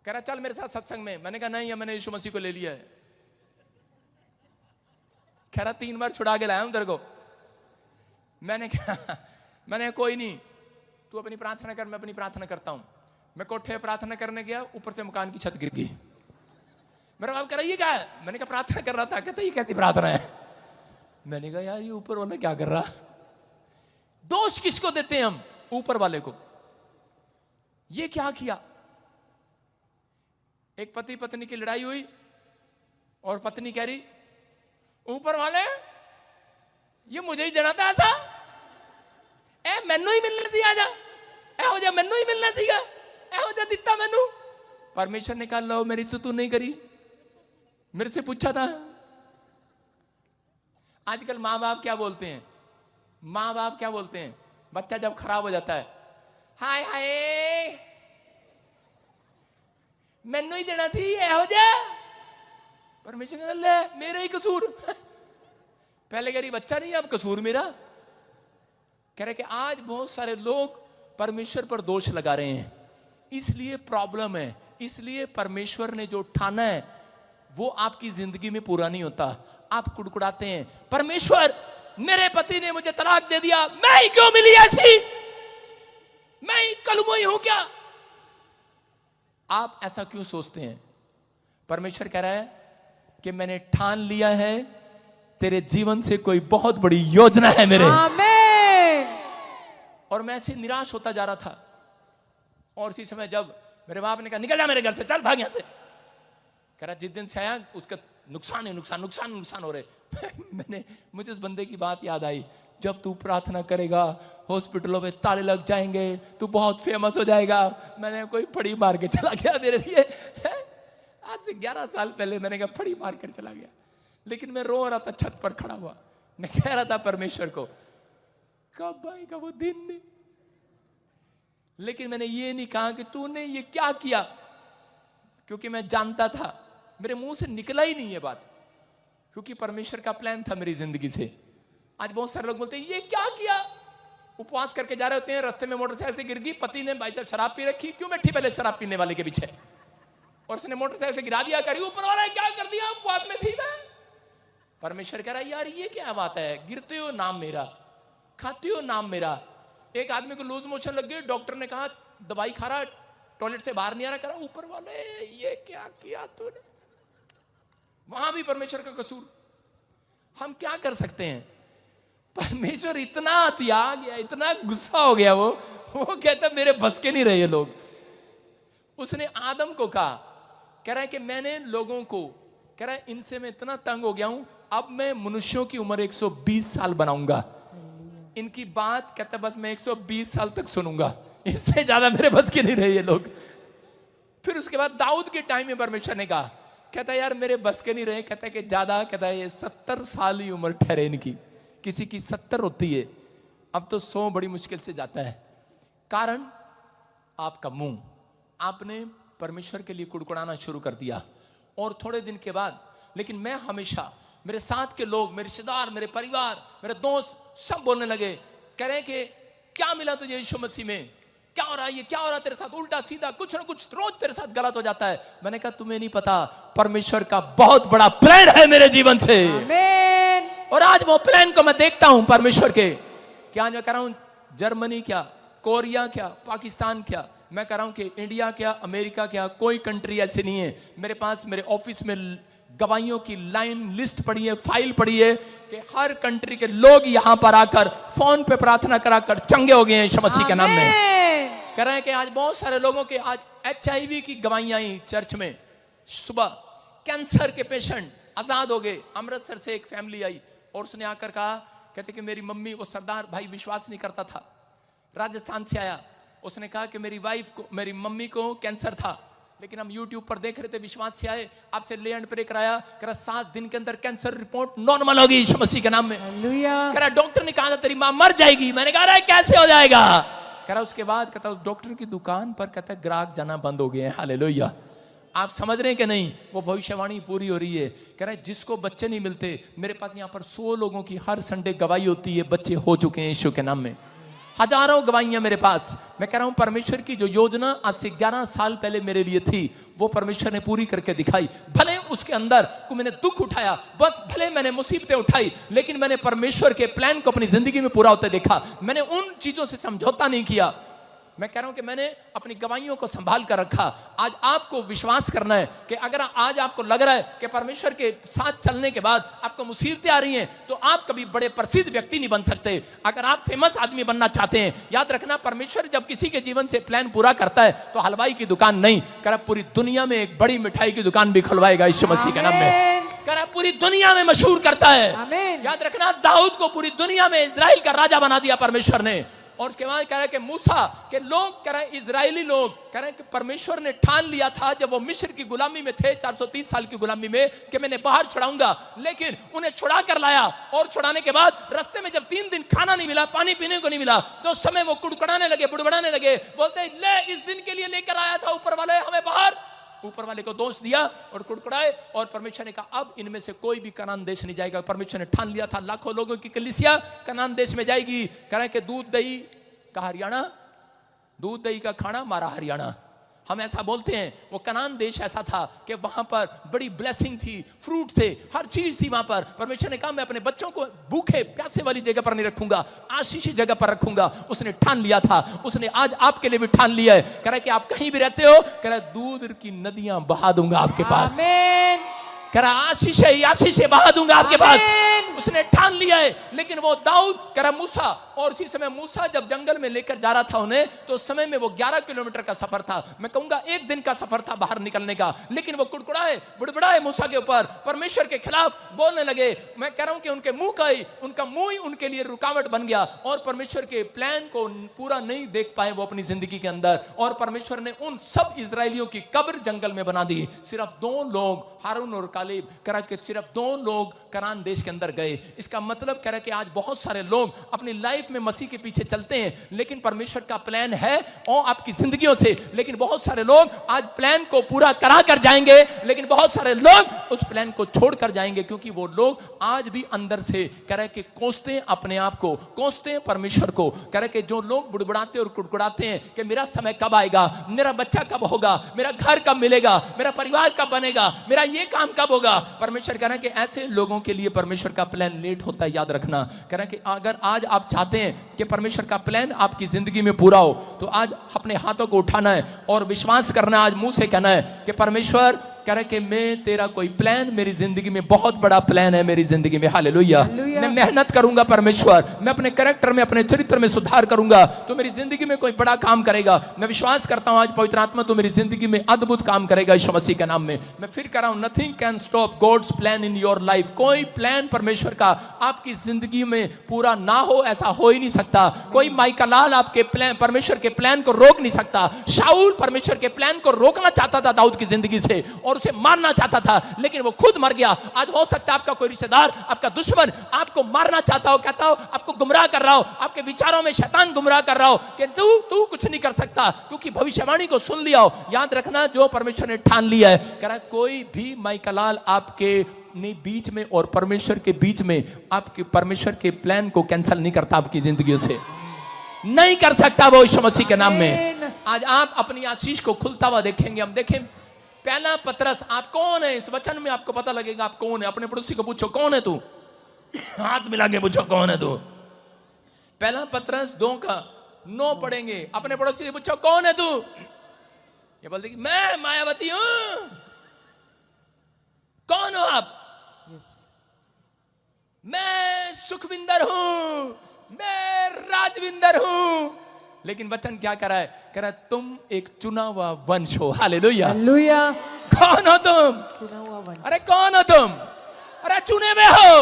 B: कह रहा चल मेरे साथ सत्संग में। मैंने कहा नहीं, मैंने यीशु मसीह को ले लिया है। कह रहा 3 बार छुड़ा के लाया हूं तेरे को। मैंने कहा कोई नहीं, तू अपनी प्रार्थना कर, मैं अपनी प्रार्थना करता हूं। मैं कोठे प्रार्थना करने गया, ऊपर से मकान की छत गिर गई। मेरा बाप कह रहा ये क्या है? मैंने कहा प्रार्थना कर रहा था। कहता ये कैसी प्रार्थना है? मैंने कहा यार ये ऊपर वाला क्या कर रहा? दोष किसको देते हैं हम? ऊपर वाले को। ये क्या किया? एक पति पत्नी की लड़ाई हुई और पत्नी कह रही ऊपर वाले ये मुझे ही देना था ऐसा, ए मैनू ही मिलना सी, आजा एहो जा मैनू ही मिलना सीगा, एहो जा दिता मैनू। परमेश्वर ने कहा लो मेरी तो तू नहीं करी, मेरे से पूछा था। आजकल माँ बाप क्या बोलते हैं? माँ बाप क्या बोलते हैं? बच्चा जब खराब हो जाता है, हाय हाय मैनू ही देना सी, एहो जा। परमेश्वर ने ले मेरा ही कसूर। पहले कह रही बच्चा नहीं, अब कसूर मेरा। कह रहे कि आज बहुत सारे लोग परमेश्वर पर दोष लगा रहे हैं, इसलिए प्रॉब्लम है। इसलिए परमेश्वर ने जो ठाना है वो आपकी जिंदगी में पूरा नहीं होता। आप कुड़कुड़ाते हैं, परमेश्वर मेरे पति ने मुझे तलाक दे दिया, मैं ही क्यों मिली ऐसी, मैं ही कलमुई हूं क्या? आप ऐसा क्यों सोचते हैं? परमेश्वर कह रहा है कि मैंने ठान लिया है, तेरे जीवन से कोई बहुत बड़ी योजना है मेरे।
C: आमीन।
B: और मैं ऐसे निराश होता जा रहा था, और इसी समय जब मेरे बाप ने कहा निकल जा मेरे घर से, चल भाग यहां से, कह रहा जिस दिन से आया उसका नुकसान है, नुकसान नुकसान नुकसान हो रहे। मुझे उस बंदे की बात याद आई, जब तू प्रार्थना करेगा हॉस्पिटलों में ताले लग जाएंगे, तू बहुत फेमस हो जाएगा। मैंने कोई फड़ी मार के चला गया मेरे लिए। आज से 11 साल पहले मैंने कहा फड़ी मार कर चला गया, लेकिन मैं रो रहा था छत पर खड़ा हुआ। मैं कह रहा था परमेश्वर को कब आएगा वो दिन। लेकिन मैंने ये नहीं कहा कि तूने ये क्या किया, क्योंकि मैं जानता था, मेरे मुंह से निकला ही नहीं ये बात, क्योंकि परमेश्वर का प्लान था मेरी जिंदगी से। आज बहुत सारे लोग बोलते हैं ये क्या किया, उपवास करके जा रहे होते हैं, रास्ते में मोटरसाइकिल से गिर गई, पति ने भाई साहब शराब पी रखी, क्यों बैठी पहले शराब पीने वाले के पीछे, और उसने मोटरसाइकिल से गिरा दिया, करी ऊपर वाला क्या कर दिया, उपवास में थी मैं। परमेश्वर कह रहा है यार ये क्या बात है, गिरते हो नाम मेरा, खाते हो नाम मेरा। एक आदमी को लूज मोशन लग गई, डॉक्टर ने कहा दवाई खा रहा, टॉयलेट से बाहर नहीं आ रहा, करा ऊपर वाले ये क्या किया तूने। वहां भी परमेश्वर का कसूर। हम क्या कर सकते हैं? परमेश्वर इतना अतिया गया, इतना गुस्सा हो गया, वो कहता मेरे बस के नहीं रहे लोग। उसने आदम को कहा, कह रहा है कि मैंने लोगों को, कह रहा है इनसे मैं इतना तंग हो गया हूं, अब मैं मनुष्यों की उम्र 120 साल बनाऊंगा। इनकी बात कहता बस मैं 120 साल तक सुनूंगा, इससे ज्यादा मेरे बस के नहीं रहे ये लोग। फिर उसके बाद दाऊद के टाइम में परमेश्वर ने कहा, कहता यार मेरे बस के नहीं रहे, कहता है कि ज्यादा, कहता है ये 70 साल ही उम्र ठहरे इनकी, किसी की 70 होती है, अब तो 100 बड़ी मुश्किल से जाता है। कारण आपका मुंह, आपने परमेश्वर के लिए कुड़कुड़ाना शुरू कर दिया। और थोड़े दिन के बाद, लेकिन मैं हमेशा, मेरे साथ के लोग, मेरे रिश्तेदार, मेरे परिवार, मेरे दोस्त सब बोलने लगे, कह रहे हैं कि क्या मिला तुझे यीशु मसीह में, क्या हो रहा है, ये क्या हो रहा है तेरे साथ, उल्टा सीधा कुछ ना कुछ रोज तेरे साथ गलत हो जाता है। मैंने कहा तुम्हें नहीं पता, परमेश्वर का बहुत बड़ा प्लान है मेरे जीवन से।
C: आमीन।
B: और आज वो प्लान को मैं देखता हूं परमेश्वर के। क्या मैं कह रहा हूं जर्मनी क्या, कोरिया क्या, पाकिस्तान क्या, मैं कह रहा हूं कि इंडिया क्या, अमेरिका क्या, कोई कंट्री ऐसी नहीं है। मेरे पास मेरे ऑफिस में गवाहियों की लाइन लिस्ट पड़ी है, फाइल पड़ी है कि हर कंट्री के लोग यहां पर आकर फोन पे प्रार्थना कराकर चंगे हो गए हैं यीशु मसीह के नाम में। कह रहे हैं कि आज बहुत सारे लोगों के आज HIV की गवाहियां आई चर्च में। सुबह कैंसर के पेशेंट आजाद हो गए। अमृतसर से एक फैमिली आई और उसने आकर कहा, कहते कि मेरी मम्मी, वो सरदार भाई विश्वास नहीं करता था, राजस्थान से आया, उसने कहा कि मेरी वाइफ को, मेरी मम्मी को कैंसर था, लेकिन हम YouTube पर देख रहे थे, विश्वास से आए, आपसे ले एंड प्रे कराया, कह रहा 7 दिन के अंदर कैंसर रिपोर्ट नॉर्मल होगी यीशु मसीह के नाम में।
C: हालेलुया।
B: कह रहा डॉक्टर ने कहा था तेरी मां मर जाएगी। मैंने कहा रहा कैसे हो जाएगा। कह रहा उसके बाद कहता उस डॉक्टर की दुकान पर कहता ग्राहक जाना बंद हो गए हैं। हालेलुया। आप समझ रहे हैं कि नहीं, वो भविष्यवाणी पूरी हो रही है। कह रहा है जिसको बच्चे नहीं मिलते, मेरे पास यहाँ पर 100 लोगों की हर संडे गवाही होती है, बच्चे हो चुके हैं यीशु के नाम में। हजारों गवाहियां मेरे पास। मैं कह रहा हूं परमेश्वर की जो योजना आज से 11 साल पहले मेरे लिए थी, वो परमेश्वर ने पूरी करके दिखाई। भले उसके अंदर को मैंने दुख उठाया, भले मैंने मुसीबतें उठाई, लेकिन मैंने परमेश्वर के प्लान को अपनी जिंदगी में पूरा होते देखा। मैंने उन चीजों से समझौता नहीं किया। मैं कह रहा हूं कि मैंने अपनी गवाहियों को संभाल कर रखा। आज आपको विश्वास करना है कि अगर आज आपको लग रहा है कि परमेश्वर के साथ चलने के बाद आपको मुसीबतें आ रही हैं, तो आप कभी बड़े प्रसिद्ध व्यक्ति नहीं बन सकते। अगर आप फेमस आदमी बनना चाहते हैं, याद रखना परमेश्वर जब किसी के जीवन से प्लान पूरा करता है तो हलवाई की दुकान नहीं, कह रहा पूरी दुनिया में एक बड़ी मिठाई की दुकान भी खुलवाएगा यीशु मसीह के नाम में। कह रहा पूरी दुनिया में मशहूर करता है। याद रखना दाऊद को पूरी दुनिया में इजराइल का राजा बना दिया परमेश्वर ने। और उसके बाद कह रहा है कि मूसा के लोग, कह रहे हैं इजरायली लोग, कह रहे हैं कि परमेश्वर ने ठान लिया था जब वो मिस्र की गुलामी में थे, 430 साल की गुलामी में, कि मैंने बाहर छुड़ाऊंगा। लेकिन उन्हें छुड़ा कर लाया, और छुड़ाने के बाद रास्ते में जब 3 दिन खाना नहीं मिला, पानी पीने को नहीं मिला, तो उस समय वो कुड़कुड़ाने लगे, बुड़बड़ाने लगे, बोलते ले इस दिन के लिए लेकर आया था ऊपर वाले हमें बाहर। ऊपर वाले को दोष दिया और कुड़कुड़ाए, और परमेश्वर ने कहा अब इनमें से कोई भी कनान देश नहीं जाएगा। परमेश्वर ने ठान लिया था लाखों लोगों की कलीसिया कनान देश में जाएगी। कह रहे कि दूध दही का हरियाणा, दूध दही का खाना हमारा हरियाणा। हम ऐसा बोलते हैं, वो कनान देश ऐसा था कि वहां पर बड़ी ब्लेसिंग थी, फ्रूट थे, हर चीज थी वहां पर। परमेश्वर ने कहा मैं अपने बच्चों को भूखे प्यासे वाली जगह पर नहीं रखूंगा, आशीषी जगह पर रखूंगा। उसने ठान लिया था, उसने आज आपके लिए भी ठान लिया है। कह रहा है कि आप कहीं भी रहते हो, कह रहा है दूध की नदियां बहा दूंगा आपके पास।
C: आमीन।
B: कह रहा आशीष बहा दूंगा आपके पास। उसने ठान लिया है। लेकिन वो दाऊद, कह रहा मूसा, और उसी समय मूसा जब जंगल में लेकर जा रहा था उन्हें, तो उस समय में वो 11 किलोमीटर का सफर था, मैं कहूंगा 1 दिन का सफर था बाहर निकलने का। लेकिन वो कुड़कुड़ाए, बुड़बुड़ाए मूसा के ऊपर, परमेश्वर के खिलाफ बोलने लगे। मैं कह रहा हूं कि उनके मुंह का ही, उनका मुंह ही उनके लिए रुकावट बन गया, और परमेश्वर के प्लान को पूरा नहीं देख पाए वो अपनी जिंदगी के अंदर। और परमेश्वर ने उन सब इजरायलियों की कब्र जंगल में बना दी। सिर्फ 2 लोग, हारून और कालेब, कह रहा कि सिर्फ 2 लोग कनान देश के अंदर गए। इसका मतलब कह रहा कि आज बहुत सारे लोग अपनी लाइफ में मसीह के पीछे चलते हैं, लेकिन परमेश्वर का प्लान है और आपकी जिंदगियों से, लेकिन बहुत सारे लोग आज प्लान को पूरा करा कर जाएंगे, लेकिन बहुत सारे लोग उस प्लान को छोड़कर जाएंगे, क्योंकि वो लोग आज भी अंदर से कह रहे कि कोसते हैं अपने आप को, कोसते हैं परमेश्वर को। कह रहे कि जो लोग बुड़बुड़ाते और कुड़कुड़ाते हैं कि मेरा समय कब आएगा, मेरा बच्चा कब होगा, मेरा घर कब मिलेगा, मेरा परिवार कब बनेगा, मेरा ये काम कब होगा। परमेश्वर कह रहे हैं कि ऐसे लोगों के लिए परमेश्वर का प्लान लेट होता है, याद रखना। कह रहे हैं कि अगर आज आप चाहते हैं कि परमेश्वर का प्लान आपकी जिंदगी में पूरा हो, तो आज अपने हाथों को उठाना है और विश्वास करना है, आज मुंह से कहना है कि परमेश्वर कह रहे कि मैं तेरा कोई प्लान मेरी जिंदगी में, बहुत बड़ा प्लान है मेरी जिंदगी में। हालेलुया। मैं मेहनत करूंगा परमेश्वर, मैं अपने कैरेक्टर में, अपने चरित्र में सुधार करूंगा तो मेरी जिंदगी में कोई बड़ा काम करेगा। मैं विश्वास करता हूं आज पवित्र आत्मा तो मेरी जिंदगी में अद्भुत काम करेगा यीशु मसीह के नाम में। मैं फिर कह रहा हूं, nothing can stop God's plan in your life. कोई प्लान परमेश्वर का आपकी जिंदगी में पूरा ना हो, ऐसा हो ही नहीं सकता। कोई माइकलाल आपके प्लान, परमेश्वर के प्लान को रोक नहीं सकता। शाऊल परमेश्वर के प्लान को रोकना चाहता था दाऊद की जिंदगी से और उसे मारना चाहता था, लेकिन वो खुद मर गया। आज हो सकता है आपका कोई रिश्तेदार, आपका दुश्मन आपको मारना चाहता हो, कहता हो आपको गुमराह कर रहा हो, आपके विचारों में शैतान गुमराह कर रहा हो कि तू कुछ नहीं कर सकता, क्योंकि भविष्यवाणी को सुन लिया हो। याद रखना, जो परमेश्वर ने ठान लिया है, कह रहा है कोई भी माइकलाल आपके बीच में और परमेश्वर के बीच में, आपके परमेश्वर के प्लान को कैंसिल नहीं करता, आपकी जिंदगियों से नहीं कर सकता वो यीशु मसीह के नाम में। आज आप अपनी आशीष को खुलता हुआ देखेंगे। हम देखें पहला पतरस, आप कौन है इस वचन में आपको पता लगेगा आप कौन है। अपने पड़ोसी को पूछो कौन है तू, हाथ मिला के पूछो कौन है तू। पहला पतरस 2:9 पढ़ेंगे, अपने पड़ोसी से पूछो कौन है तू। ये बोलते कि मैं मायावती हूं। कौन हो आप? मैं सुखविंदर हूं, मैं राजविंदर हूं। लेकिन वचन क्या कह रहा है? कह रहा है तुम एक चुना हुआ वंश हो। हालेलुया।
C: हालेलुया।
B: कौन हो तुम?
C: चुना हुआ वंश।
B: अरे कौन हो तुम? अरे चुने में हो।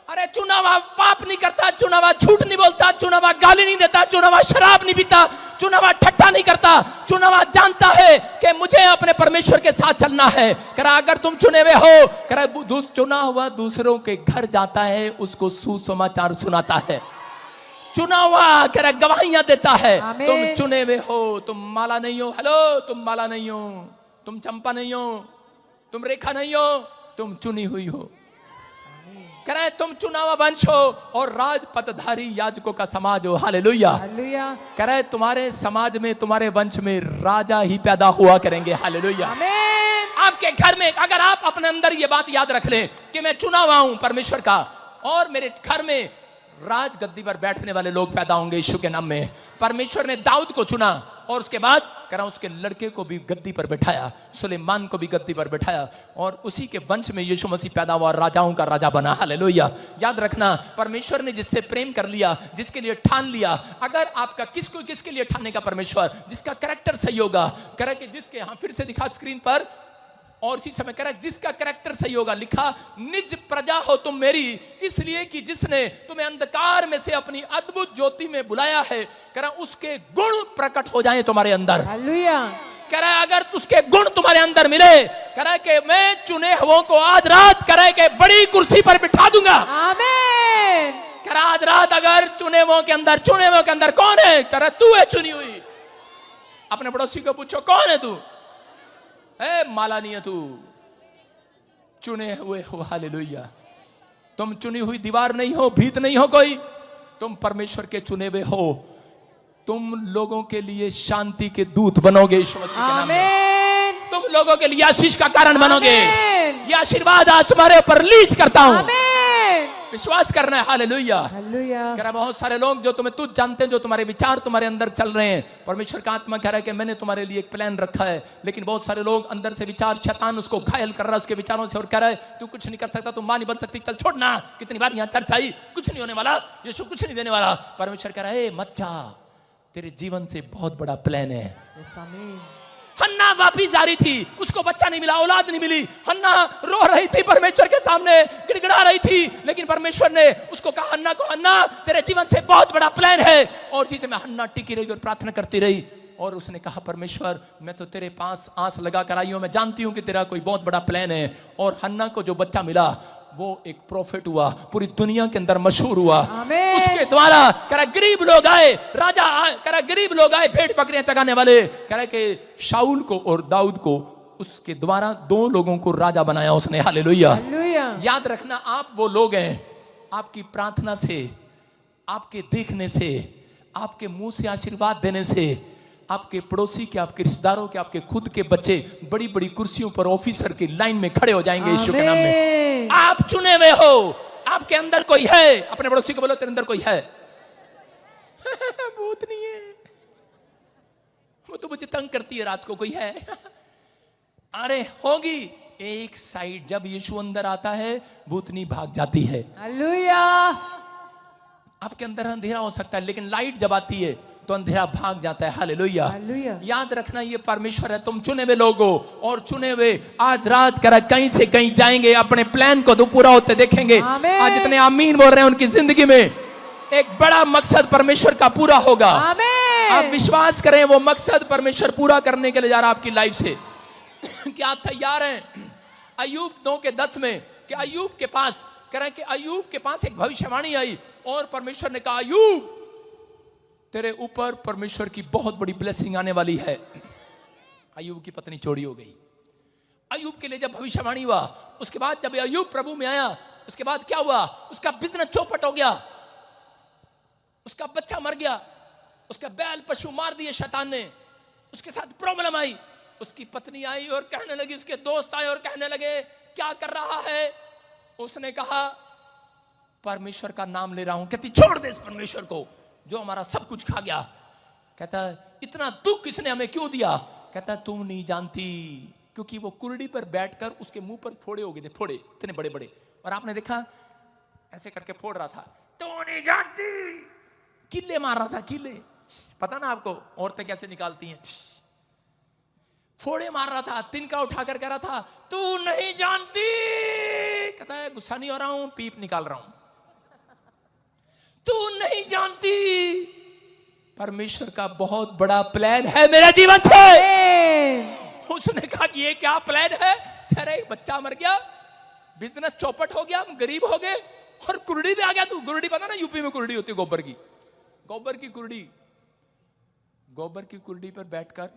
B: अरे चुना हुआ पाप नहीं करता, चुना हुआ झूठ नहीं बोलता, चुना हुआ गाली नहीं देता, चुना हुआ शराब नहीं पीता, चुना हुआ ठट्ठा नहीं करता, चुना हुआ जानता है कि मुझे अपने परमेश्वर के साथ चलना है। कह रहा अगर तुम चुने हुए हो, कह रहा चुना हुआ दूसरों के घर जाता है, उसको सुसमाचार सुनाता है। चुना हुआ कह रहा गवाहियां देता है। तुम चुने हुए हो, तुम माला नहीं हो। हेलो, तुम माला नहीं हो, तुम चंपा नहीं हो, तुम रेखा नहीं हो, तुम चुनी हुई हो। कह रहा है तुम चुना हुआ वंश हो और राजपथधारी याजकों का समाज हो। हालेलुया। कह रहा है तुम्हारे समाज में, तुम्हारे वंश में राजा ही पैदा हुआ करेंगे। हालेलुया। आपके घर में अगर आप अपने अंदर ये बात याद रख लें कि मैं चुना हुआ हूं परमेश्वर का और मेरे घर में राज गद्दी पर बैठने वाले लोग पैदा होंगे यीशु के नाम में। परमेश्वर ने दाऊद को चुना और उसके बाद कह रहा उसके लड़के को भी गद्दी पर बैठाया, सुलेमान को भी गद्दी पर बैठाया और उसी के वंश में यीशु मसीह पैदा हुआ, राजाओं का राजा बना। हालेलुया। याद रखना, परमेश्वर ने जिससे प्रेम कर लिया, जिसके लिए ठान लिया, अगर आपका किसके लिए ठानने का परमेश्वर, जिसका कैरेक्टर सही होगा, कह रहा कि जिसके, हाँ फिर से दिखा स्क्रीन पर, और इसी समय कह रहा है जिसका कैरेक्टर सही होगा, लिखा निज प्रजा हो तुम मेरी, इसलिए कि जिसने तुम्हें अंधकार में से अपनी अद्भुत ज्योति में बुलाया है, कह रहा उसके गुण प्रकट हो जाएं तुम्हारे अंदर। हालेलुया। कह रहा है अगर उसके गुण तुम्हारे अंदर मिले, कह रहा है कि मैं चुने हुओं को आज रात कह रहा है कि बड़ी कुर्सी पर बिठा दूंगा। आमीन। कह रहा आज रात अगर चुने हुओं के अंदर कौन है? कह रहा तू है चुनी हुई। अपने पड़ोसी को पूछो कौन है तू? माला नहीं है तू, चुने हुए हो। हालेलुया। तुम चुनी हुई दीवार नहीं हो, भीत नहीं हो कोई, तुम परमेश्वर के चुने हुए हो। तुम लोगों के लिए शांति के दूत बनोगे यीशु मसीह के नाम में।
C: आमीन।
B: तुम लोगों के लिए आशीष का कारण बनोगे।
C: आमीन।
B: ये आशीर्वाद आज तुम्हारे ऊपर रिलीज करता हूं।
C: आमीन।
B: विश्वास करना है। हालेलुया।
C: हालेलुया।
B: कह रहा है बहुत सारे लोग जो तुम्हें तुझ जानते हैं, जो तुम्हारे विचार तुम्हारे अंदर चल रहे हैं, परमेश्वर का आत्मा कह रहा है कि मैंने तुम्हारे लिए एक प्लान रखा है। लेकिन बहुत सारे लोग अंदर से विचार, शैतान उसको घायल कर रहा है उसके विचारों से और कह रहा है तू कुछ नहीं कर सकता, तू मां नहीं बन सकती, चल छोड़ना। कितनी बार यहाँ चर्चा आई, कुछ नहीं होने वाला, यीशु कुछ नहीं देने वाला। परमेश्वर कह रहा है मत जा, तेरे जीवन से बहुत बड़ा प्लान है।
C: यस, आमीन।
B: हन्ना वापिस जा रही थी, उसको बच्चा नहीं मिला, औलाद नहीं मिली। हन्ना रो रही थी परमेश्वर के सामने, गिड़गिड़ा रही थी, लेकिन परमेश्वर ने उसको कहा हन्ना को, हन्ना तेरे जीवन से बहुत बड़ा प्लान है। और चीजें में हन्ना टिकी रही और प्रार्थना करती रही। और उसने कहा परमेश्वर मैं तो तेरे पास आस लगा कर आई हूं, मैं जानती हूं कि तेरा कोई बहुत बड़ा प्लान है। और हन्ना को जो बच्चा मिला वो एक प्रोफेट हुआ, पूरी दुनिया के अंदर मशहूर हुआ।
C: आमीन।
B: उसके द्वारा कह गरीब लोग आए, राजा आए, कह गरीब लोग आए, भेड़ बकरियां चगाने वाले, कह रहे कि शाऊल को और दाऊद को उसके द्वारा 2 लोगों को राजा बनाया उसने। हालेलुया।
C: हालेलुया।
B: याद रखना आप वो लोग हैं, आपकी प्रार्थना से, आपके देखने से, आपके मुंह से आशीर्वाद देने से आपके पड़ोसी के, आपके रिश्तेदारों के, आपके खुद के बच्चे बड़ी बड़ी कुर्सियों पर ऑफिसर की लाइन में खड़े हो जाएंगे यीशु के नाम में। आप चुने हुए हो, आपके अंदर कोई है। अपने पड़ोसी को बोलो तेरे अंदर कोई है। भूत नहीं है, वो तो मुझे तंग करती है रात को, कोई है। अरे होगी। एक साइड जब यीशु अंदर आता है भूतनी भाग जाती है।
C: हालेलुया।
B: आपके अंदर अंधेरा हो सकता है लेकिन लाइट जब आती है तो अंधेरा भाग जाता है। हालेलुया।
C: हालेलुया।
B: याद रखना ये परमेश्वर है, तुम चुने हुए लोग हो और चुने हुए आज रात करा कहीं से कहीं जाएंगे, अपने प्लान को तो पूरा होते देखेंगे।
C: आमीन।
B: आज जितने आमीन बोल रहे हैं उनकी जिंदगी में एक बड़ा मकसद परमेश्वर का पूरा होगा।
C: आमीन।
B: आप विश्वास करें वो मकसद परमेश्वर पूरा करने के लिए जा रहा है आपकी लाइफ से। क्या आप तैयार हैं? अय्यूब 9:10 में कि अय्यूब के पास कह रहे हैं कि अय्यूब के पास एक भविष्यवाणी आई और परमेश्वर ने कहा अय्यूब तेरे ऊपर परमेश्वर की बहुत बड़ी ब्लेसिंग आने वाली है। अय्यूब की पत्नी चोरी हो गई। अय्यूब के लिए जब भविष्यवाणी हुआ, उसके बाद जब अय्यूब प्रभु में आया, उसके बाद क्या हुआ? उसका बिजनेस चौपट हो गया, उसका बच्चा मर गया, उसका बैल पशु मार दिए शैतान ने, उसके साथ प्रॉब्लम आई। उसकी पत्नी आई और कहने लगी, उसके दोस्त आए और कहने लगे क्या कर रहा है? उसने कहा परमेश्वर का नाम ले रहा हूं। कहती छोड़ दे इस परमेश्वर को जो हमारा सब कुछ खा गया। कहता इतना दुख किसने हमें क्यों दिया? कहता तुम नहीं जानती, क्योंकि वो कुर्डी पर बैठकर उसके मुंह पर फोड़े हो गए थे, फोड़े इतने बड़े बड़े, और आपने देखा ऐसे करके फोड़ रहा था। तू नहीं जानती, किले मार रहा था, किले, पता ना आपको औरतें कैसे निकालती हैं, फोड़े मार रहा था, तिनका उठाकर कह रहा था तू नहीं जानती। कहता है गुस्सा नहीं हो रहा हूं, पीप निकाल रहा हूं। तू नहीं जानती परमेश्वर का बहुत बड़ा प्लान है मेरे जीवन से। उसने कहा कि ये क्या प्लान है? तेरा एक बच्चा मर गया, बिजनेस चौपट हो गया, हम गरीब हो गए और कुर्डी में आ गया तू। कुर्डी पता ना यूपी में कुर्डी होती है, गोबर की, गोबर की कुर्डी, गोबर की कुर्डी पर बैठकर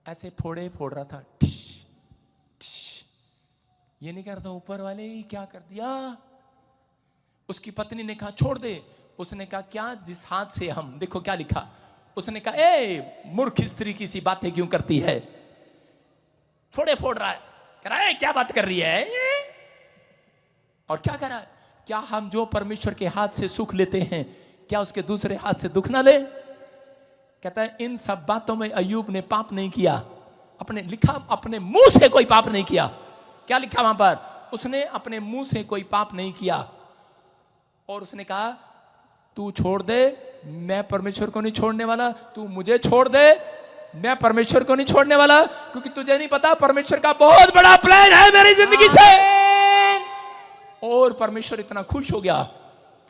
B: ऐसे फोड़े फोड़ रहा था। ये नहीं कर रहा था, ऊपर वाले ही क्या कर दिया। उसकी पत्नी ने कहा छोड़ दे। उसने कहा क्या? जिस हाथ से हम, देखो क्या लिखा, उसने कहा ए मूर्ख स्त्री की सी बातें क्यों करती है? फोड़े फोड़ रहा है, कह रहा है क्या बात कर रही है? और क्या कर रहा है? क्या हम जो परमेश्वर के हाथ से सुख लेते हैं क्या उसके दूसरे हाथ से दुख ना ले? कहता है इन सब बातों में अय्यूब ने पाप नहीं किया। अपने लिखा अपने मुंह से कोई पाप नहीं किया। क्या लिखा वहां पर? उसने अपने मुंह से कोई पाप नहीं किया। और उसने कहा तू छोड़ दे, मैं परमेश्वर को नहीं छोड़ने वाला, तू मुझे छोड़ दे, मैं परमेश्वर को नहीं छोड़ने वाला, क्योंकि तुझे नहीं पता परमेश्वर का बहुत बड़ा प्लान है मेरी जिंदगी से। और परमेश्वर इतना खुश हो गया,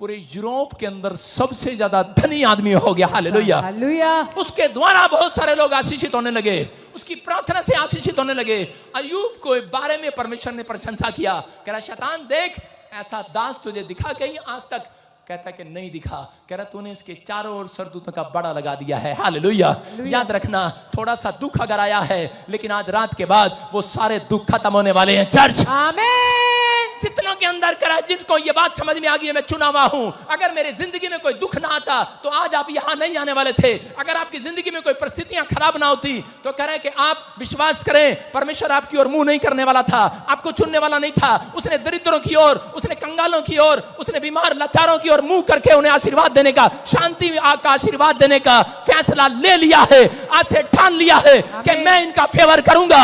B: पूरे यूरोप के अंदर सबसे ज्यादा धनी आदमी हो गया। हालेलुया।
C: हालेलुया।
B: उसके द्वारा बहुत सारे लोग आशीषित होने लगे, उसकी प्रार्थना से आशीषित होने लगे। अय्यूब को बारे में परमेश्वर ने प्रशंसा किया, कह रहा शैतान देख ऐसा दास तुझे दिखा कहीं आज तक? कहता कि नहीं दिखा। कह रहा तूने इसके चारों ओर सरदूतों का बड़ा लगा दिया है। हालेलुया। याद रखना थोड़ा सा दुख अगर आया है, लेकिन आज रात के बाद वो सारे दुख खत्म होने वाले हैं। चर्च
C: आमीन।
B: जितनों के अंदर करा, जिनको ये बात समझ में आ गई है मैं चुना हुआ हूं, अगर मेरी जिंदगी में कोई दुख ना आता तो आज आप यहां नहीं आने वाले थे। अगर आपकी जिंदगी में कोई परिस्थितियां खराब ना होती तो कह रहे कि आप विश्वास करें, परमेश्वर आपकी ओर मुंह नहीं करने वाला था, आपको चुनने वाला नहीं था। उसने दरिद्रों की ओर, उसने कंगालों की ओर, उसने बीमार लाचारों की ओर मुंह करके उन्हें आशीर्वाद देने का, शांति का आशीर्वाद देने का फैसला ले लिया है। आज से ठान लिया है कि मैं इनका फेवर करूंगा।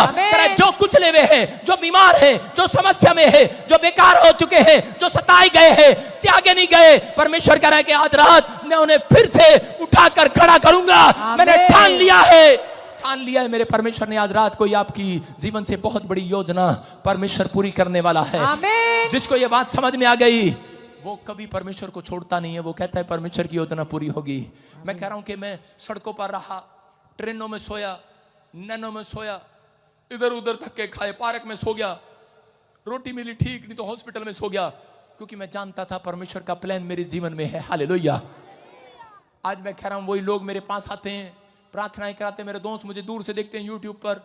B: जो कुचले हुए हैं, जो बीमार हैं, जो समस्या में है, जो बेकार हो चुके हैं, जो सताए गए हैं, त्यागे नहीं गए, परमेश्वर कह रहा है कि आज रात मैं उन्हें फिर से उठाकर खड़ा करूंगा। मैंने ठान लिया है मेरे परमेश्वर ने आज रात कोई आपकी जीवन से बहुत बड़ी योजना परमेश्वर पूरी करने वाला है। जिसको ये बात समझ में आ गई वो कभी परमेश्वर को छोड़ता नहीं है, वो कहता है परमेश्वर की योजना पूरी होगी। मैं कह रहा हूं कि मैं सड़कों पर रहा, ट्रेनों में सोया, नैनों में सोया, इधर उधर धक्के खाए, पार्क में सो गया, रोटी मिली ठीक, नहीं तो हॉस्पिटल में सो गया, क्योंकि मैं जानता था परमेश्वर का प्लान मेरे जीवन में है। हालेलुया। आज मैं कह रहा हूं वही लोग मेरे पास आते हैं, प्रार्थनाएं कराते हैं, मेरे दोस्त मुझे दूर से देखते हैं यूट्यूब पर,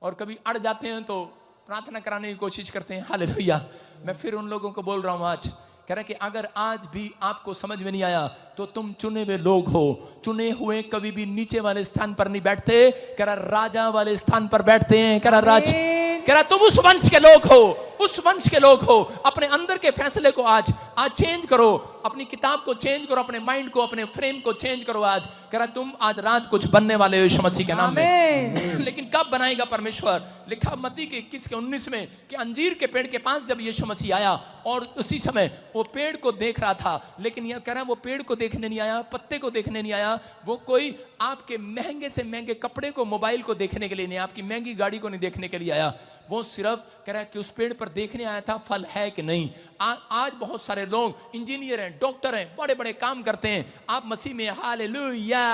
B: और कभी अड़ जाते हैं तो प्रार्थना कराने की कोशिश करते हैं। हालेलुया। मैं फिर उन लोगों को बोल रहा हूं आज, कह रहा कि अगर आज भी आपको समझ में नहीं आया तो तुम चुने हुए लोग हो। चुने हुए कभी भी नीचे वाले स्थान पर नहीं बैठते, कह रहा राजा वाले स्थान पर बैठते हैं। कह रहा तुम उस वंश के लोग हो, उस वंश के लोग हो। अपने अंदर के फैसले को आज चेंज करो, अपनी किताब को चेंज करो, अपने माइंड को, अपने फ्रेम को चेंज करो। आज कह रहा तुम आज रात कुछ बनने वाले हो यीशु मसीह के नाम में। लेकिन कब बनाएगा परमेश्वर? लिखा मत्ती के 21 के 19 में कि अंजीर के पेड़ के पास जब यीशु मसीह आया और उसी समय वो पेड़ को देख रहा था, लेकिन यह कह रहा वो पेड़ को देखने नहीं आया, पत्ते को देखने नहीं आया, वो कोई आपके महंगे से महंगे कपड़े को, मोबाइल को देखने के लिए नहीं, आपकी महंगी गाड़ी को नहीं देखने के लिए आया। वो सिर्फ कह रहा है कि उस पेड़ पर देखने आया था फल है कि नहीं। आज बहुत सारे लोग इंजीनियर हैं, डॉक्टर हैं, बड़े बड़े काम करते हैं, आप मसीह में हालेलुया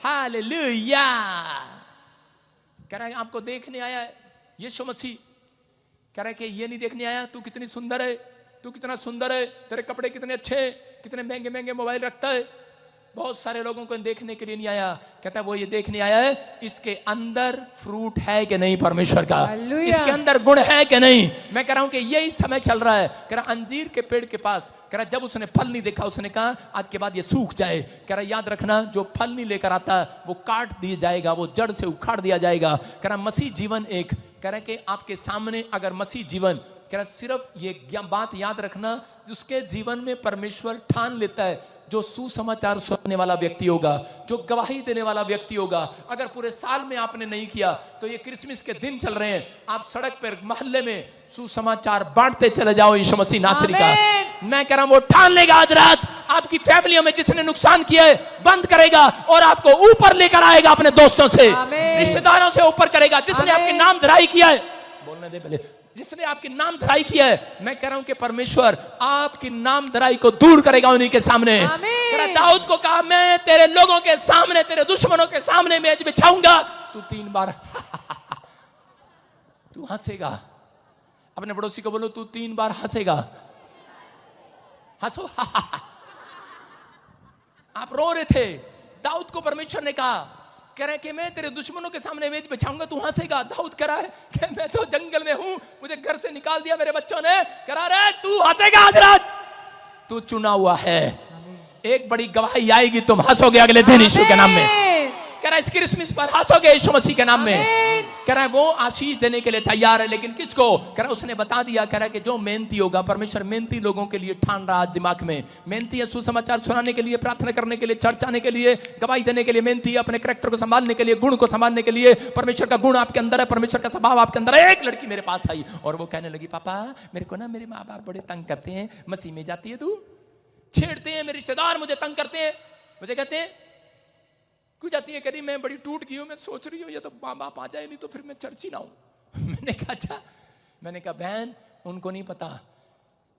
B: हालेलुया। कह रहा है आपको देखने आया यीशु मसीह, कह रहा है कि ये नहीं देखने आया तू कितनी सुंदर है, तू कितना सुंदर है, तेरे कपड़े कितने अच्छे, कितने महंगे महंगे मोबाइल रखता है। बहुत सारे लोगों को देखने के लिए नहीं आया, कहता है वो ये देखने आया है इसके अंदर फ्रूट है कि नहीं परमेश्वर का, इसके अंदर गुण है कि नहीं। मैं कह रहा हूं कि यही समय चल रहा है। कह रहा अंजीर के पेड़ के पास, कह रहा जब उसने फल नहीं देखा उसने कहा आज के बाद ये सूख जाए। कह रहा याद रखना जो फल नहीं लेकर आता वो काट दिया जाएगा, वो जड़ से उखाड़ दिया जाएगा। कह रहा मसीह जीवन एक, कह रहा कि आपके सामने अगर मसीह जीवन, कह रहा सिर्फ ये बात याद रखना, जिसके जीवन में परमेश्वर ठान लेता है, जो सुसमाचार सुनाने वाला व्यक्ति होगा, जो गवाही देने वाला व्यक्ति होगा। अगर पूरे साल में आपने नहीं किया तो ये क्रिसमस के दिन चल रहे हैं, आप सड़क पर मोहल्ले में सुसमाचार बांटते चले जाओ यीशु मसीह नासरी का। मैं कह रहा हूं वो ठान लेगा आज रात, आपकी फैमिलियों में जिसने नुकसान किया है बंद करेगा और आपको ऊपर लेकर आएगा, अपने दोस्तों से, रिश्तेदारों से ऊपर करेगा। जिसने आपके नाम धराई किया है, बोलने दे पहले, जिसने आपकी नाम धराई किया है, मैं कह रहा हूं कि परमेश्वर आपकी नाम धराई को दूर करेगा उन्हीं के सामने। दाऊद को कहा मैं तेरे लोगों के सामने, तेरे दुश्मनों के सामने मेज बिछाऊंगा, तू 3 बार तू हंसेगा। अपने पड़ोसी को बोलो तू 3 बार हंसेगा, हंसो। आप रो रहे थे, दाऊद को परमेश्वर ने कहा, कह रहे कि मैं तेरे दुश्मनों के सामने मेज बिछाऊंगा, तू हंसेगा। दाऊद कह रहा है कि मैं तो जंगल में हूं, मुझे घर से निकाल दिया मेरे बच्चों ने। कह रहा है तू हंसेगा आज रात, तू चुना हुआ है, एक बड़ी गवाही आएगी, तुम हंसोगे अगले दिन यीशु के नाम में। कह रहा है इस क्रिसमस पर हंसोगे यीशु मसीह के नाम में। कह रहा है वो आशीष देने के लिए तैयार है, लेकिन किसको? कह रहा है उसने बता दिया, कह रहा है कि जो मेहनती होगा, परमेश्वर मेहनती लोगों के लिए ठान रहा दिमाग में। मेहनती है सुसमाचार सुनाने के लिए, प्रार्थना करने के लिए, चर्च आने के लिए, गवाही देने के लिए, मेहनती है अपने कैरेक्टर को संभालने के लिए, गुण को संभालने के लिए। परमेश्वर का गुण आपके अंदर है, परमेश्वर का स्वभाव आपके अंदर है। एक लड़की मेरे पास आई और वो कहने लगी पापा मेरे को ना मेरे माँ बाप बड़े तंग करते हैं, मसीह में जाती है तू, छेड़ते हैं, मेरे रिश्तेदार मुझे तंग करते हैं, मुझे कहते हैं क्यों जाती है, करी मैं बड़ी टूट गई हूं, मैं सोच रही हूँ ये तो माँ बाप आ जाए नहीं तो फिर मैं चर्च ही ना हूं। मैंने कहा अच्छा, मैंने कहा बहन उनको नहीं पता,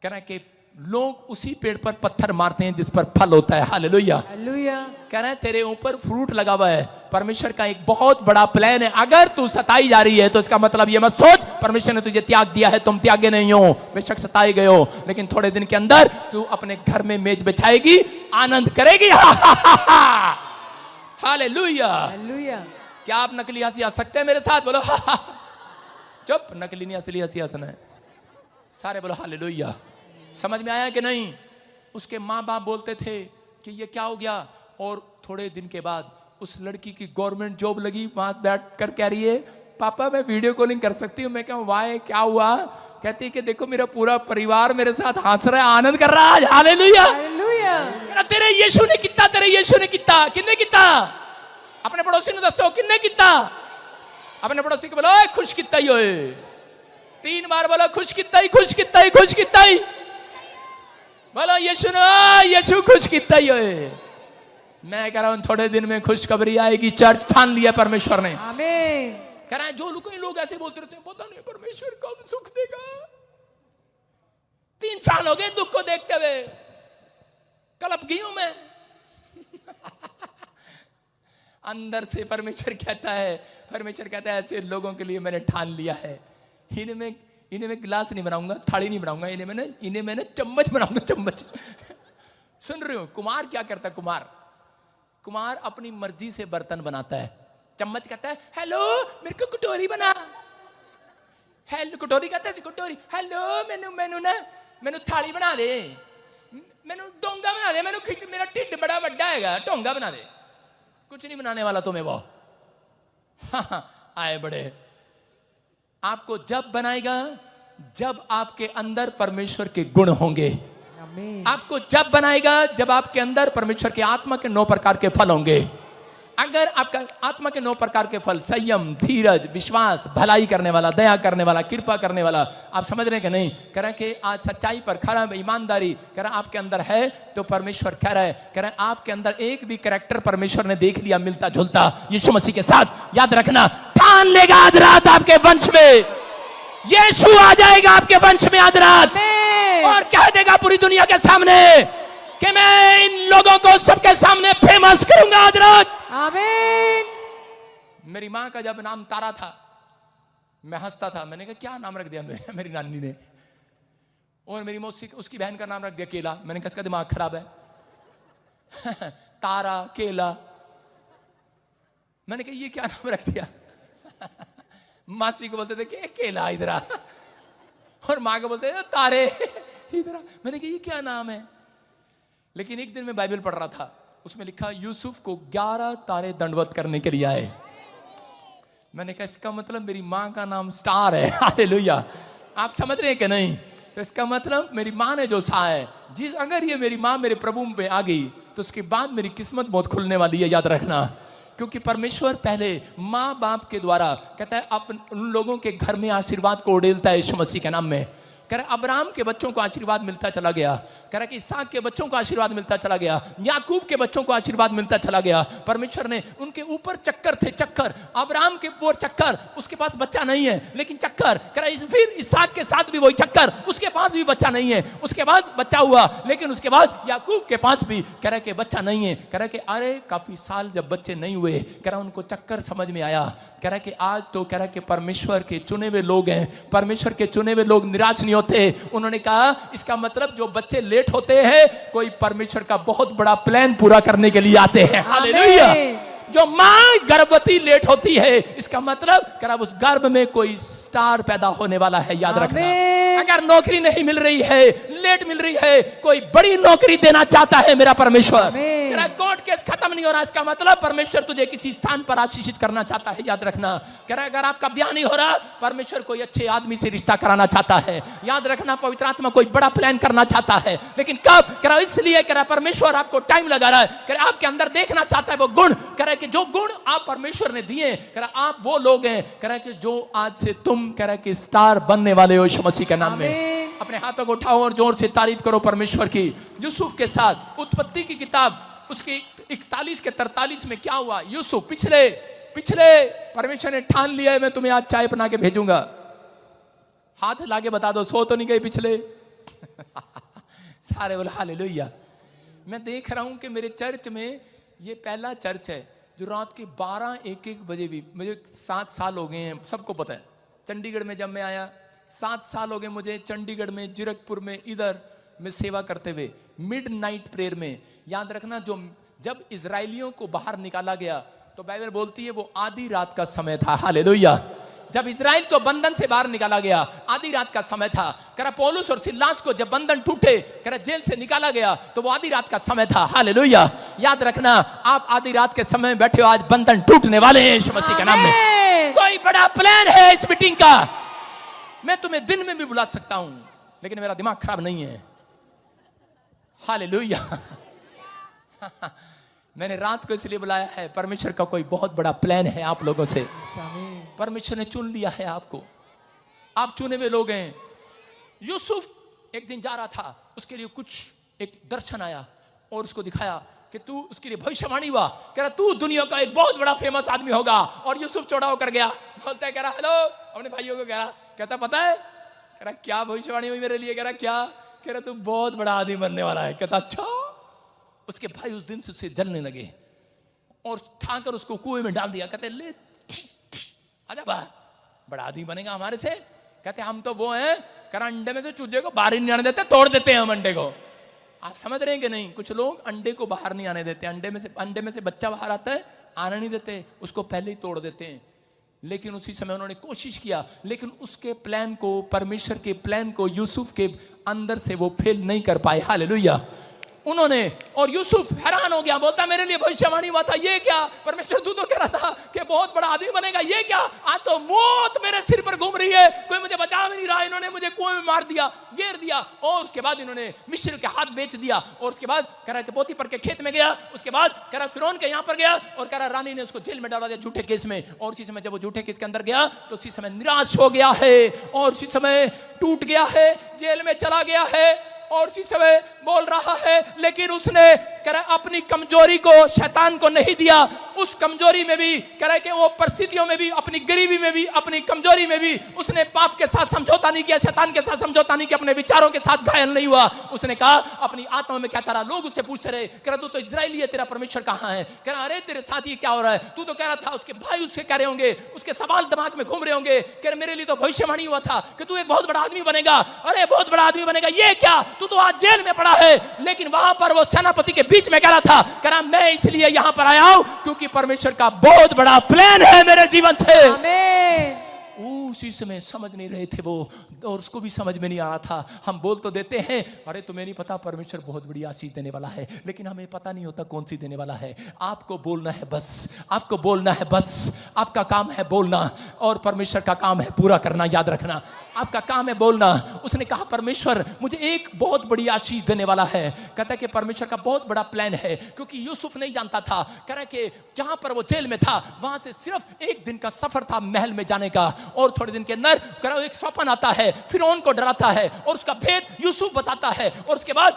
B: कह रहा कि लोग उसी पेड़ पर पत्थर मारते हैं जिस पर फल होता है। Hallelujah hallelujah. कह रहा है तेरे ऊपर फ्रूट लगा हुआ है, परमेश्वर का एक बहुत बड़ा प्लान है। अगर तू सताई जा रही है तो इसका मतलब ये मत सोच परमेश्वर ने तुझे त्याग दिया है, तुम त्यागे नहीं हो, बेशक सताए गए हो, लेकिन थोड़े दिन के अंदर तू अपने घर में मेज बिछाएगी, आनंद करेगी। Hallelujah hallelujah. क्या आप नकली हंसी हंस सकते हैं मेरे साथ? बोलो चुप, नकली नहीं असली हंसी हंसना है। सारे बोलो हालेलुया। समझ में आया कि नहीं? उसके माँ बाप बोलते थे कि ये क्या हो गया, और थोड़े दिन के बाद उस लड़की की गवर्नमेंट जॉब लगी। वहां बैठ कर कह रही है पापा मैं वीडियो कॉलिंग कर सकती हूँ। मैं कहूँ वाह क्या हुआ? कहती है कि देखो मेरा पूरा परिवार मेरे साथ हंस रहा है, आनंद कर रहा है। हालेलुया।
C: हालेलुया।
B: तेरे यीशु ने कितना, तेरे यीशु ने कितना, किन्ने कितना? अपने पड़ोसी ने दसो किन्ने कितना? अपने पड़ोसी को बोलो ओए खुश कितना ही होए। 3 बार बोलो खुश कितना ही, खुश कितना ही, खुश कितना ही। बोलो यीशु ने, यीशु खुश कितना ही होए। मैं कह रहा हूं थोड़े दिन में खुशखबरी आएगी। चर्च ठान लिया परमेश्वर ने।
C: आमीन।
B: कह रहा है जो लोग ऐसे बोलते रहते हैं पता नहीं परमेश्वर कब सुख देगा। 3 साल हो गए दुख को देखते हुए, कलप गई हूं मैं। अंदर से परमेश्वर कहता है ऐसे लोगों के लिए मैंने ठान लिया है। इन्हें मैं गिलास नहीं बनाऊंगा, थाली नहीं बनाऊंगा, इन्हें मैंने चम्मच बनाऊंगा, चम्मच। सुन रहे हो? कुमार क्या करता है? कुमार अपनी मर्जी से बर्तन बनाता है। चम्मच कहता है हेलो मेरे को कटोरी बना। हेलो कटोरी कहता है कटोरी। हेलो मैनू थाली बना दे, मैनू डोंगा बना दे, मैनू खिच, मेरा ढिड बड़ा बड़ा है, डोंगा बना दे। कुछ नहीं बनाने वाला तुम्हें वो। आए बड़े। आपको जब बनाएगा जब आपके अंदर परमेश्वर के गुण होंगे। आपको जब बनाएगा जब आपके अंदर परमेश्वर के आत्मा के 9 प्रकार के फल होंगे। अगर आपका आत्मा के 9 प्रकार के फल संयम, धीरज, विश्वास, भलाई करने वाला, दया करने वाला, कृपा करने वाला, आप समझ रहे हैं कि नहीं? कह रहे हैं कि आज सच्चाई पर खरा, ईमानदारी कह रहा आपके अंदर है तो परमेश्वर कह रहा है आपके अंदर एक भी कैरेक्टर परमेश्वर ने देख लिया मिलता जुलता यीशु मसीह के साथ, याद रखना ठान लेगा आज रात आपके वंश में यीशु आ जाएगा, आपके वंश में आज रात, और कह देगा पूरी दुनिया के सामने कि मैं इन लोगों को सबके सामने फेमस करूंगा आज रात।
C: आमीन।
B: मेरी माँ का जब नाम तारा था मैं हंसता था। मैंने कहा क्या नाम रख दिया मेरी नानी ने। और मेरी मौसी उसकी बहन का नाम रख दिया केला। मैंने कहा इसका दिमाग खराब है। तारा केला। मैंने कहा ये क्या नाम रख दिया। मासी को बोलते थे कि केला इधर आ, और माँ को बोलते थे तारे इधर आ। मैंने कहा ये क्या नाम है। लेकिन एक दिन मैं बाइबल पढ़ रहा था, उसमें लिखा यूसुफ को 11 तारे दंडवत करने के लिए आए। मैंने कहा इसका मतलब मेरी माँ का नाम स्टार है। हालेलुया। आप समझ रहे हैं कि नहीं? तो इसका मतलब मेरी माँ ने जो सा है, अगर ये मेरी माँ मेरे प्रभु में आ गई तो उसके बाद मेरी किस्मत बहुत खुलने वाली है, याद रखना। क्योंकि परमेश्वर पहले माँ बाप के द्वारा कहता है उन लोगों के घर में आशीर्वाद को उड़ेलता है यीशु मसीह के नाम में। कह रहा अब्राहम के बच्चों को आशीर्वाद मिलता चला गया। कह रहा कि इसहाक के बच्चों को आशीर्वाद मिलता चला गया, याकूब के बच्चों को आशीर्वाद मिलता चला गया। परमेश्वर ने उनके ऊपर चक्कर थे, चक्कर अब्राहम के ऊपर चक्कर, उसके पास बच्चा नहीं है लेकिन चक्कर। कह रहा फिर इसहाक के साथ भी वही चक्कर, उसके पास भी बच्चा नहीं है, उसके बाद बच्चा हुआ, लेकिन उसके बाद याकूब के पास भी कह रहा कि बच्चा नहीं है। कह रहा कि अरे काफी साल जब बच्चे नहीं हुए, कह रहा उनको चक्कर समझ में आया। कह रहा कि आज तो कह रहा कि परमेश्वर के चुने हुए लोग हैं, परमेश्वर के चुने हुए लोग निराश नहीं होते। उन्होंने कहा इसका मतलब जो बच्चे लेट होते हैं कोई परमेश्वर का बहुत बड़ा प्लान पूरा करने के लिए आते हैं। हालेलुया। जो मां गर्भवती लेट होती है इसका मतलब कह रहा उस गर्भ में कोई स्टार पैदा होने वाला है, याद रखना। अगर नौकरी नहीं मिल रही है, लेट मिल रही है, कोई बड़ी नौकरी देना चाहता है मेरा परमेश्वर। कोर्ट केस खत्म नहीं हो रहा, इसका मतलब परमेश्वर तुझे किसी स्थान पर आशीषित करना चाहता है, याद रखना। कह रहा अगर आपका ब्याह नहीं हो रहा, परमेश्वर कोई अच्छे आदमी से रिश्ता कराना चाहता है, याद रखना। पवित्र आत्मा कोई बड़ा प्लान करना चाहता है, लेकिन कब? कह रहा इसलिए कह रहा परमेश्वर आपको टाइम लगा रहा है। कह रहा आपके अंदर देखना चाहता है वो गुण। कह रहा कि जो गुण आप परमेश्वर ने दिए, कह रहा आप वो लोग हैं कह रहा कि जो आज से तुम कह रहा कि स्टार बनने वाले हो यीशु मसीह के नाम में। अपने हाथों को उठाओ और जोर से तारीफ करो परमेश्वर की। यूसुफ के साथ उत्पत्ति की किताब उसके 41 के 43 में क्या हुआ? यूसुफ पिछले परमेश्वर ने ठान लिया है मैं तुम्हें आज चाय बना के भेजूंगा। हाथ लाके बता दो, सो तो नहीं गए पिछले? सारे बोले हालेलुया। मैं देख रहा हूं कि मेरे चर्च में ये पहला चर्च है जो रात के 12-1 बजे भी, मुझे 7 साल हो गए हैं, सबको पता है। चंडीगढ़ में जब मैं आया 7 साल हो गए मुझे, चंडीगढ़ में, जीरकपुर में, इधर में सेवा करते हुए मिड नाइट प्रेयर में। याद रखना जब इजराइलियों को बाहर निकाला गया तो बाइबल बोलती है वो आधी रात का समय था। हालेलुया। जब इजराइल को बंधन से बाहर निकाला गया, आधी रात का समय था। करा पौलुस और सिलास को जब बंधन टूटे, करा जेल से निकाला गया, तो वो आधी रात का समय था। हालेलुया। याद रखना, आप आधी रात के समय में बैठे हो, आज बंधन टूटने वाले हैं यीशु मसीह के नाम में। कोई बड़ा प्लान है इस मीटिंग का। मैं तुम्हें दिन में भी बुला सकता हूं, लेकिन मेरा दिमाग खराब नहीं है। हालेलुया। मैंने रात को इसलिए बुलाया है, परमेश्वर का कोई बहुत बड़ा प्लान है आप लोगों से। परमेश्वर ने चुन लिया है आपको, आप चुने हुए लोग हैं। यूसुफ एक दिन जा रहा था, उसके लिए कुछ एक दर्शन आया और उसको दिखाया कि तू, उसके लिए भविष्यवाणी हुआ, कह रहा तू दुनिया का एक बहुत बड़ा फेमस आदमी होगा। और यूसुफ चौड़ा होकर गया, बोलता है, कह रहा हेलो अपने भाइयों को, कह रहा, कहता पता है, कह रहा क्या भविष्यवाणी हुई मेरे लिए, कह रहा क्या, कह रहा तू बहुत बड़ा आदमी बनने वाला है। कहता अच्छा। उसके भाई उस दिन से उससे जलने लगे और उठाकर उसको कुएं में डाल दिया। कहते ले आजा बाहर, बड़ा आदमी बनेगा हमारे से। कहते हम तो वो हैं, कह रहा अंडे में से चूजे को बाहर नहीं आने देते, तोड़ देते हैं हम अंडे को। आप समझ रहे हैं कि नहीं? कुछ लोग अंडे को बाहर नहीं आने देते, अंडे में से बच्चा बाहर आता है, आने नहीं देते, उसको पहले ही तोड़ देते हैं। लेकिन उसी समय उन्होंने कोशिश किया, लेकिन उसके प्लान को, परमेश्वर के प्लान को यूसुफ के अंदर से वो फेल नहीं कर पाए। हालेलुया। उन्होंने, और यूसुफ हैरान हो गया, बोलता मेरे लिए भविष्यवाणी हुआ था, ये क्या परमेश्वर, तू तो कह रहा था कि बहुत बड़ा आदमी बनेगा, ये क्या, आज तो मौत मेरे सिर पर घूम रही है, कोई मुझे बचा भी नहीं रहा, इन्होंने मुझे कुएं में मार दिया, घेर दिया। और उसके बाद इन्होंने मिस्र के हाथ बेच दिया। और उसके बाद कह रहा पोतीफर के खेत में गया, उसके बाद कह रहा फिरौन के यहाँ पर गया, और कह रहा रानी ने उसको जेल में डाला दिया झूठे केस में। और उसी समय जब वो झूठे केस के अंदर गया, तो उसी समय निराश हो गया है, और उसी समय टूट गया है, जेल में चला गया है, और उसी समय बोल रहा है। लेकिन उसने अपनी कमजोरी को शैतान को नहीं दिया। उस कमजोरी में भी कह कि वो परिस्थितियों में भी, अपनी गरीबी में भी, अपनी कमजोरी में भी उसने पाप के साथ समझौता नहीं किया, शैतान के साथ समझौता नहीं किया, अपने विचारों के साथ घायल नहीं हुआ। उसने कहा अपनी आत्मा में कहता रहा। लोग उससे पूछते रहे, कह रहा तू तो इजरायली है, तेरा परमेश्वर कहाँ है? कह रहा अरे तेरे साथ ये क्या हो रहा है? तू तो कह रहा था, उसके भाई उससे कह रहे होंगे, उसके सवाल दिमाग में घूम रहे होंगे, कह रहे मेरे लिए तो भविष्यवाणी हुआ था कि तू एक बहुत बड़ा आदमी बनेगा। अरे बहुत बड़ा आदमी बनेगा, ये क्या, तू तो आज जेल में पड़ा है। लेकिन वहां पर वो सेनापति के बीच में कह रहा था, कह रहा मैं इसलिए यहां पर आया हूं क्योंकि परमेश्वर का बहुत बड़ा प्लान है मेरे जीवन से। आमीन। उसी समय समझ नहीं रहे थे वो, और उसको भी समझ में नहीं आ रहा था। हम बोल तो देते हैं, अरे तुम्हें नहीं पता परमेश्वर बहुत बड़ी आशीष देने वाला है, लेकिन हमें पता नहीं होता कौन सी देने वाला है। आपको बोलना है बस, आपको बोलना है बस, आपका काम है बोलना, और परमेश्वर का काम है पूरा करना। याद रखना, आपका काम है बोलना। उसने कहा परमेश्वर मुझे एक बहुत बड़ी आशीष देने वाला है। कहता है कि परमेश्वर का बहुत बड़ा प्लान है, क्योंकि यूसुफ नहीं जानता था। कह रहा है कि जहां पर वो जेल में था, वहां से सिर्फ एक दिन का सफर था महल में जाने का, और थोड़े दिन के अंदर कह रहा एक स्वप्न आता है, फिरौन को डराता है, और उसका भेद यूसुफ बताता है, और उसके बाद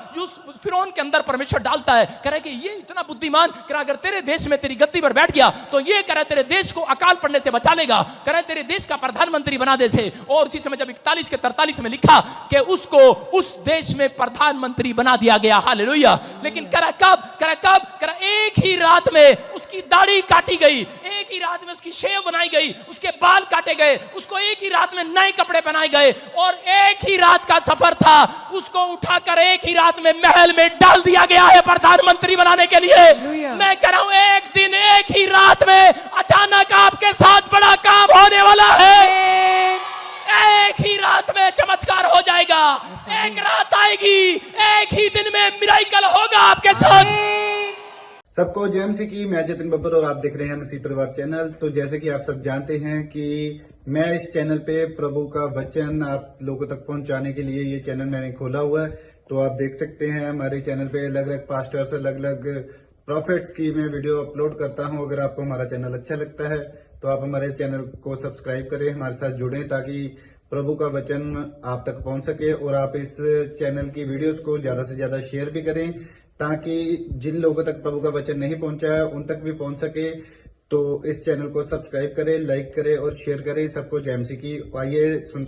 B: फिरौन के अंदर परमेश्वर डालता है। कह रहा है कि ये इतना बुद्धिमान, कह रहा अगर तेरे देश में तेरी गद्दी पर बैठ गया तो ये कह रहा तेरे देश को अकाल पड़ने से बचा लेगा, कह रहा तेरे देश का प्रधानमंत्री बना दे से। और उसी समय जब 41 के 43 में लिखा कि उसको उस देश में प्रधानमंत्री बना दिया गया। हालेलुया। लेकिन करा कब, करा एक ही रात में उसकी दाढ़ी काटी गई, एक ही रात में उसकी शेव बनाई गई, उसके बाल काटे गए, उसको एक ही रात में नए कपड़े पहनाए गए, और एक ही रात का सफर था। उसको उठाकर एक ही रात में महल में डाल दिया गया है प्रधानमंत्री बनाने के लिए। मैं कह रहा हूं एक दिन, एक ही रात में अचानक आपके साथ बड़ा काम होने वाला है। एक ही रात में चमत्कार हो जाएगा, एक रात आएगी, एक ही दिन में मिराकल होगा आपके साथ।
A: सबको जय मसीह की, मैं जतिन बब्बर और आप देख रहे हैं मसीह परिवार चैनल। तो जैसे कि आप सब जानते हैं कि मैं इस चैनल पे प्रभु का वचन आप लोगों तक पहुंचाने के लिए ये चैनल मैंने खोला हुआ है। तो आप देख सकते हैं हमारे चैनल पे अलग अलग पास्टर्स, अलग अलग प्रॉफिट्स की मैं वीडियो अपलोड करता हूं। अगर आपको हमारा चैनल अच्छा लगता है तो आप हमारे चैनल को सब्सक्राइब करें, हमारे साथ जुड़ें, ताकि प्रभु का वचन आप तक पहुंच सके। और आप इस चैनल की वीडियोस को ज्यादा से ज्यादा शेयर भी करें, ताकि जिन लोगों तक प्रभु का वचन नहीं पहुंचा है उन तक भी पहुंच सके। तो इस चैनल को सब्सक्राइब करें, लाइक करें और शेयर करें। सबको जय मसीह की। आइए सुन